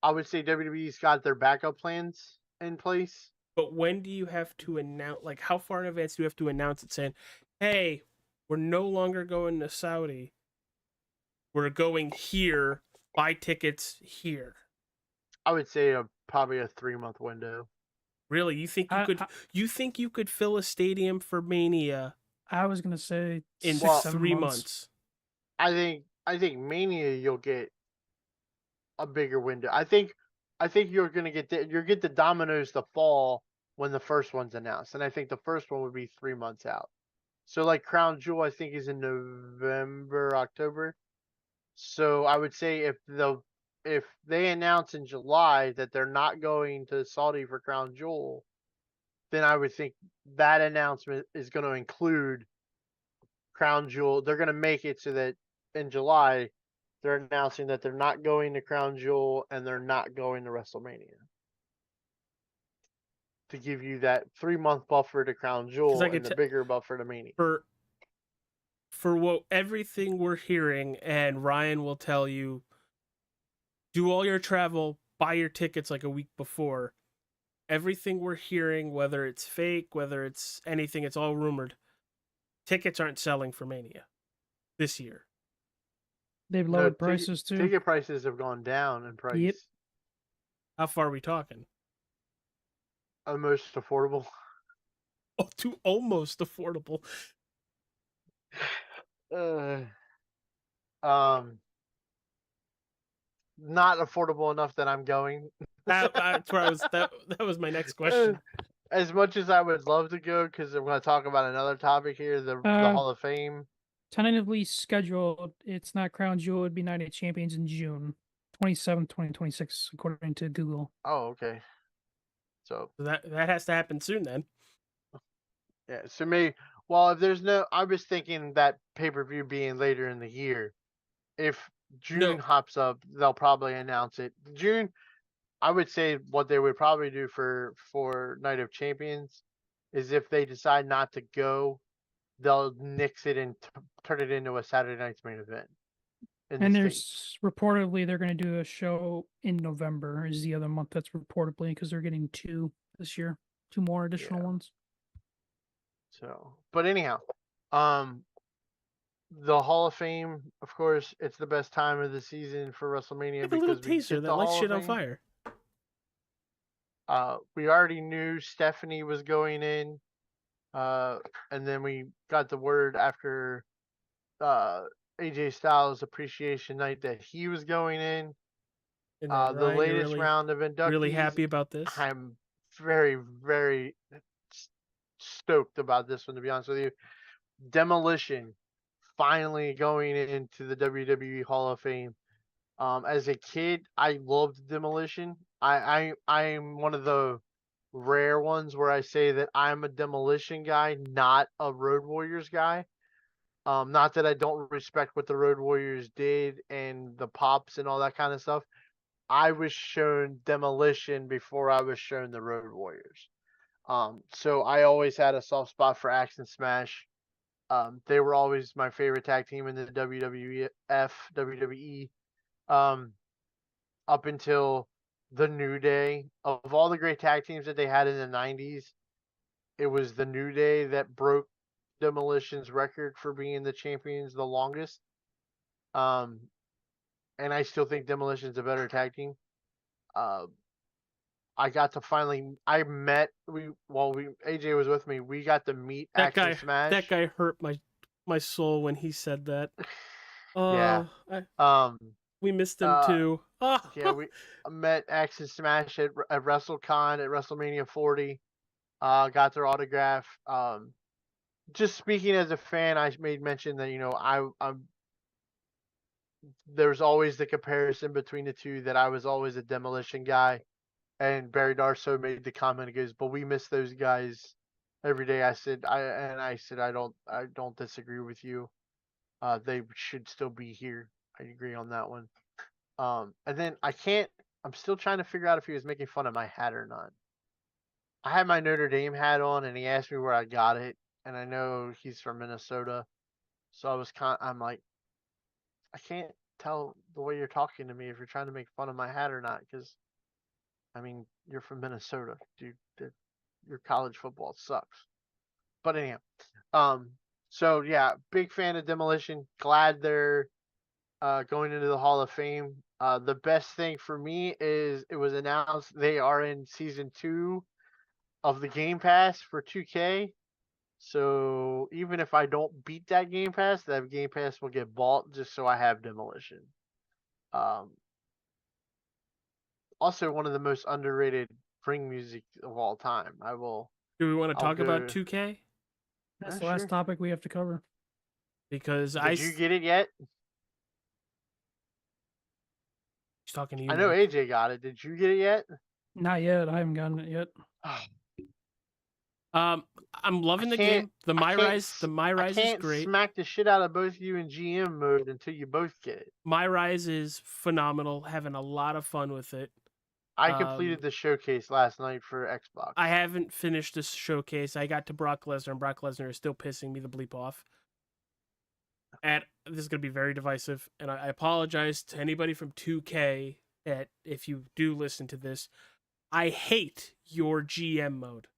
I would say WWE's got their backup plans in place. But when do you have to announce? Like, how far in advance do you have to announce it, saying, "Hey, we're no longer going to Saudi. We're going here. Buy tickets here." I would say probably a 3-month window. Really, you think you I- could? I- You think you could fill a stadium for Mania I was gonna say in 6-7 3 months. months? I think Mania you'll get a bigger window. I think you're gonna get the dominoes to fall when the first one's announced, and I think the first one would be 3 months out. So like Crown Jewel, I think is in November, October. So I would say if they announce in July that they're not going to Saudi for Crown Jewel, then I would think that announcement is going to include Crown Jewel. They're going to make it so that in July they're announcing that they're not going to Crown Jewel and they're not going to WrestleMania. To give you that 3-month buffer to Crown Jewel and the bigger buffer to Mania. For what everything we're hearing, and Ryan will tell you, do all your travel, buy your tickets like a week before. Everything we're hearing, whether it's fake, whether it's anything, it's all rumored. Tickets aren't selling for Mania this year. They've No, lowered prices too. Ticket prices have gone down in price. Yep. How far are we talking? Almost affordable. Oh, to almost affordable. Um, not affordable enough that I'm going. That's where I was. That was my next question. As much as I would love to go, because I'm going to talk about another topic here, the Hall of Fame. Tentatively scheduled, it's not Crown Jewel. It would be Night of Champions in June 27th, 2026, according to Google. Oh, okay. So that has to happen soon then. yeah. So maybe. Well, if there's no, I was thinking that pay-per-view being later in the year. If June hops up, they'll probably announce it. June, I would say what they would probably do for Night of Champions is if they decide not to go, they'll nix it and turn it into a Saturday night's main event. And there's reportedly they're going to do a show in November is the other month that's reportedly because they're getting 2 this year, 2 more additional ones. So, but anyhow, the Hall of Fame, of course, it's the best time of the season for WrestleMania Give a little because we teaser get that the lights Hall shit of on Fame. fire. We already knew Stephanie was going in, and then we got the word after AJ Styles Appreciation Night that he was going in. And The Ryan, latest round of inductees. Really happy about this. I'm very, very stoked about this one, to be honest with you. Demolition finally going into the WWE Hall of Fame. As a kid, I loved Demolition. I'm one of the rare ones where I say that I'm a Demolition guy, not a Road Warriors guy. Not that I don't respect what the Road Warriors did and the pops and all that kind of stuff. I was shown Demolition before I was shown the Road Warriors. So I always had a soft spot for Axe and Smash. They were always my favorite tag team in the WWE. Up until the New Day. Of all the great tag teams that they had in the 90s, it was the New Day that broke Demolition's record for being the champions the longest. And I still think Demolition's a better tag team. I got to finally. AJ was with me. We got to meet Axe and Smash. That guy hurt my soul when he said that. Yeah. We missed him too. Yeah, we met Axe and Smash at WrestleCon at WrestleMania 40. Got their autograph. Just speaking as a fan, I made mention that I'm. There's always the comparison between the two that I was always a Demolition guy. And Barry Darso made the comment. He goes, "But we miss those guys every day." I said, I don't disagree with you. They should still be here. I agree on that one. And then I'm still trying to figure out if he was making fun of my hat or not. I had my Notre Dame hat on, and he asked me where I got it, and I know he's from Minnesota, so I'm like, I can't tell the way you're talking to me if you're trying to make fun of my hat or not, because I mean, you're from Minnesota, dude. Your college football sucks. But anyhow, um, so yeah, big fan of Demolition. Glad they're going into the Hall of Fame. The best thing for me is it was announced they are in season 2 of the Game Pass for 2K. So even if I don't beat that Game Pass will get bought just so I have Demolition. Um, Also one of the most underrated ring music of all time. Do we want to I'll talk about go. 2K? That's Yeah, the last sure. topic we have to cover. Because Did you get it yet? He's talking to you, I know Mike. AJ got it. Did you get it yet? Not yet. I haven't gotten it yet. I'm loving the can't- game. The My Rise is can't great. smack the shit out of both you in GM mode until you both get it. My Rise is phenomenal. Having a lot of fun with it. I completed the showcase last night for Xbox. I haven't finished this showcase. I got to Brock Lesnar, and Brock Lesnar is still pissing me the bleep off. And this is going to be very divisive, and I apologize to anybody from 2K that if you do listen to this, I hate your GM mode.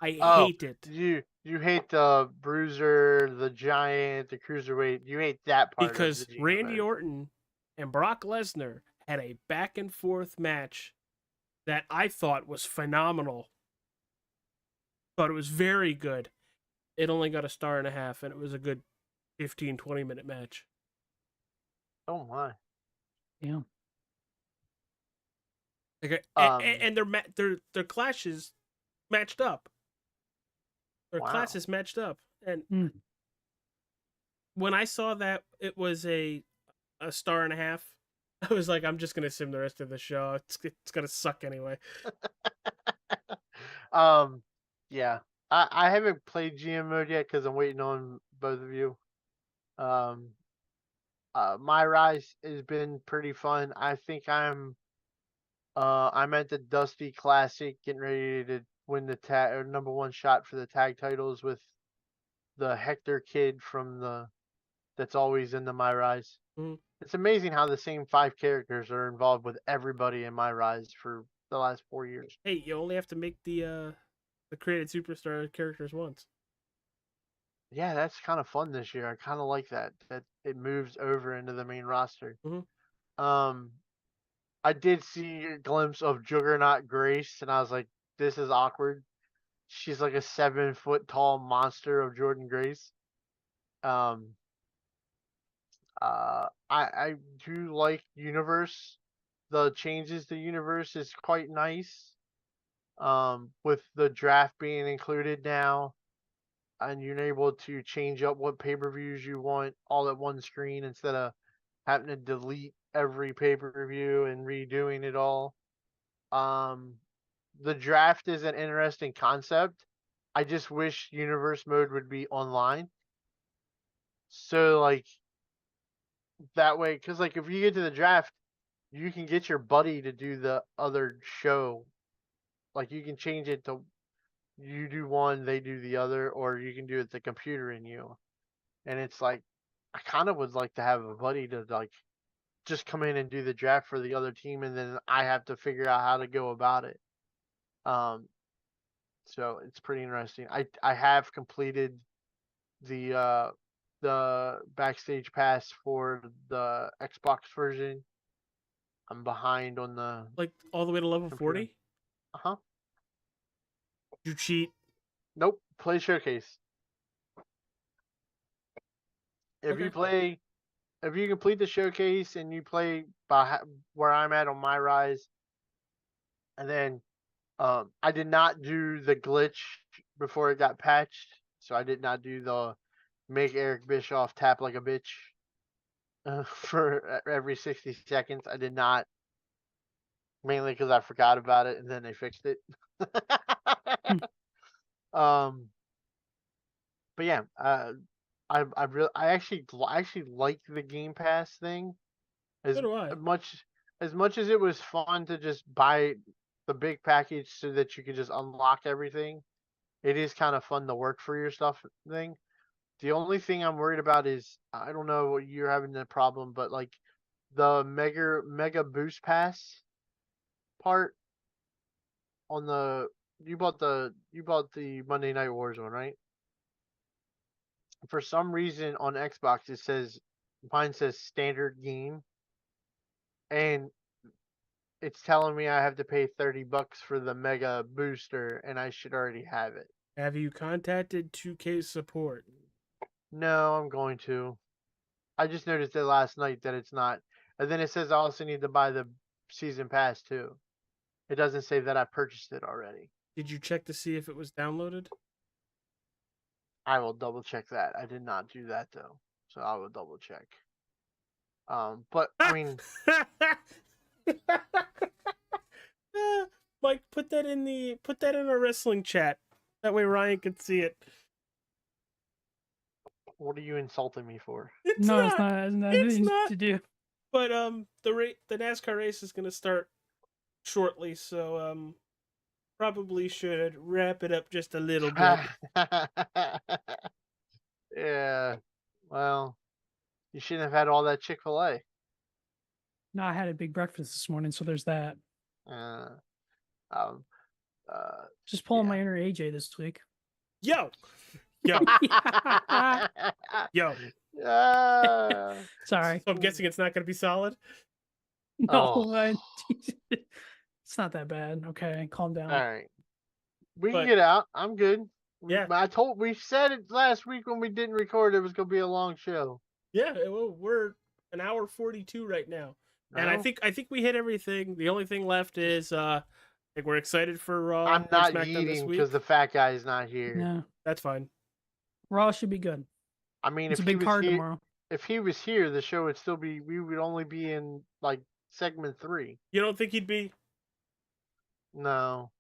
I hate it. You hate the bruiser, the giant, the cruiserweight. You hate that part Because of the GM Randy mode. Orton and Brock Lesnar had a back and forth match that I thought was phenomenal. Thought it was very good. It only got a 1.5 stars, and it was a good 15-20 minute match. Oh my. Yeah. Okay, Um, and their clashes matched up. Their Wow. classes matched up, and Hmm. when I saw that it was a 1.5 stars, I was like, I'm just gonna sim the rest of the show. It's gonna suck anyway. Yeah. I haven't played GM mode yet because I'm waiting on both of you. My Rise has been pretty fun. I think I'm at the Dusty Classic, getting ready to win the tag or #1 shot for the tag titles with the Hector kid from that's always in the My Rise. Mhm. It's amazing how the same 5 characters are involved with everybody in My Rise for the last 4 years. Hey, you only have to make the created superstar characters once. Yeah, that's kind of fun this year. I kind of like that it moves over into the main roster. Mhm. Um, I did see a glimpse of Juggernaut Grace, and I was like, this is awkward. She's like a 7 foot tall monster of Jordan Grace. Um, I do like Universe. The changes to Universe is quite nice. With the draft being included now, and you're able to change up what pay-per-views you want all at one screen instead of having to delete every pay-per-view and redoing it all. Um, the draft is an interesting concept. I just wish Universe mode would be online. So like that way, because like if you get to the draft, you can get your buddy to do the other show. Like you can change it to you do one, they do the other, or you can do it the computer in you. And it's like I kind of would like to have a buddy to like just come in and do the draft for the other team, and then I have to figure out how to go about it. Um, so it's pretty interesting. I have completed the backstage pass for the Xbox version. I'm behind on the Like all the way to level computer. 40. Uh-huh. You cheat. Nope. Play showcase. If you Okay. play, if you complete the showcase and you play where I'm at on My Rise, and then I did not do the glitch before it got patched, so I did not do the make Eric Bischoff tap like a bitch for every 60 seconds. I did not mainly because I forgot about it and then they fixed it. Hmm. um, but yeah, I actually like the Game Pass thing as So do I. much as it was fun to just buy the big package so that you could just unlock everything. It is kind of fun to work for your stuff thing. The only thing I'm worried about is I don't know what you're having the problem, but like the mega boost pass part on the you bought the Monday Night Wars one, right? For some reason on Xbox it says mine says standard game and it's telling me I have to pay $30 for the mega booster and I should already have it. Have you contacted 2K support? No, I'm going to. I just noticed it last night that it's not. And then it says I also need to buy the season pass too. It doesn't say that I purchased it already. Did you check to see if it was downloaded? I will double check that. I did not do that though. So I will double check. But I mean, Mike, put that in a wrestling chat. That way Ryan can see it. what are you insulting me for? It's No, not. it's not. It's not It's anything not. to do. But the NASCAR race is gonna start shortly, so probably should wrap it up just a little bit. Yeah. Well, you shouldn't have had all that Chick-fil-A. No, I had a big breakfast this morning, so there's that. Uh, um, uh, Just pulling Yeah. my inner AJ this week. Yo, yo, yo. Uh, Sorry. So I'm guessing it's not gonna be solid. No, Oh. it's not that bad. Okay, calm down. all right. We can But- get out. I'm good. Yeah. We said it last week when we didn't record. It was gonna be a long show. Yeah, well, we're an hour 42 right now, and I No? think we hit everything. The only thing left is I think we're excited for Raw. I'm and not SmackDown this eating week. because the fat guy is not here. No, That's fine. Raw should be good. I mean, It's a if he big was card here, tomorrow. if he was here, the show would still be. We would only be in like segment 3. You don't think he'd be? No.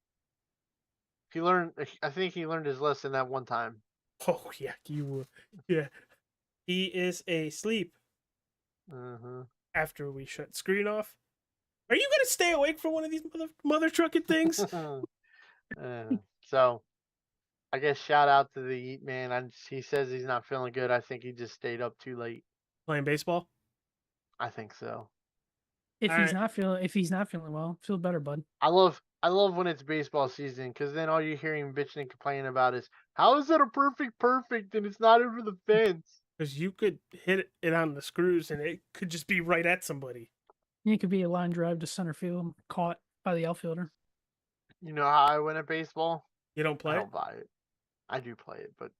He learned. I think he learned his lesson that one time. Oh yeah, you would. Yeah, he is asleep Mm-hmm. after we shut screen off. Are you gonna stay awake for one of these mother trucking things? So, I guess shout out to the Eat Man. He says he's not feeling good. I think he just stayed up too late. Playing baseball. I think so. If All he's right. not feeling well, feel better, bud. I love when it's baseball season because then all you hear him bitching and complaining about is how is it a perfect and it's not over the fence. Because you could hit it on the screws and it could just be right at somebody. It could be a line drive to center field, caught by the outfielder. You know how I win at baseball? You don't play I it? don't buy it. I do play it, but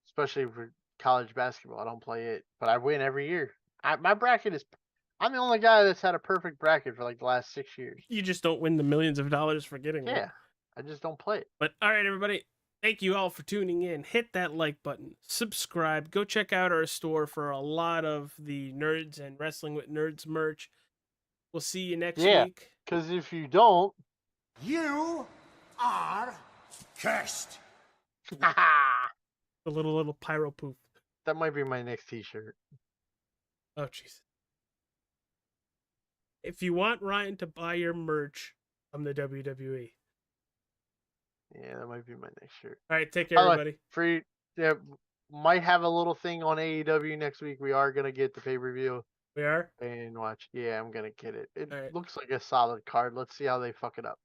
especially for college basketball, I don't play it. But I win every year. My bracket is. I'm the only guy that's had a perfect bracket for like the last 6 years. You just don't win the millions of dollars for getting it. Yeah, I just don't play it. But all right, everybody. Thank you all for tuning in. Hit that like button. Subscribe. Go check out our store for a lot of the Nerds and Wrestling with Nerds merch. We'll see you next Yeah. week. Because if you don't, You are cursed. The little pyro poof. that might be my next T-shirt. Oh, jeez. If you want Ryan to buy your merch from the WWE. Yeah, that might be my next shirt. All right, take care, By the way, everybody. Free. Yeah, might have a little thing on AEW next week. We are gonna get the pay-per-view We are? and watch. Yeah, I'm gonna get it. It Alright. looks like a solid card. Let's see how they fuck it up.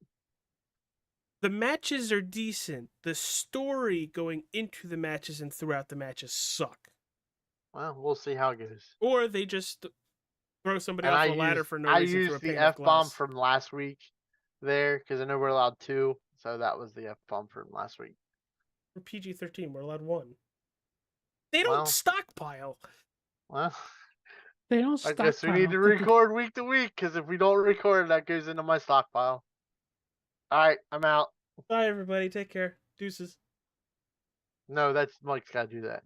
The matches are decent. The story going into the matches and throughout the matches suck. Well, we'll see how it goes. Or they just throw somebody And off I a ladder used, for no I reason through a used pane the of F bomb glass. from last week there because I know we're allowed 2, so that was the F bomb from last week. We're PG-13. We're allowed 1. They don't Well. stockpile. Well, They don't I stop. guess we need to record week to week because if we don't record, that goes into my stockpile. All right, I'm out. Bye, everybody. Take care. Deuces. No, that's Mike's got to do that.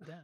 Yeah.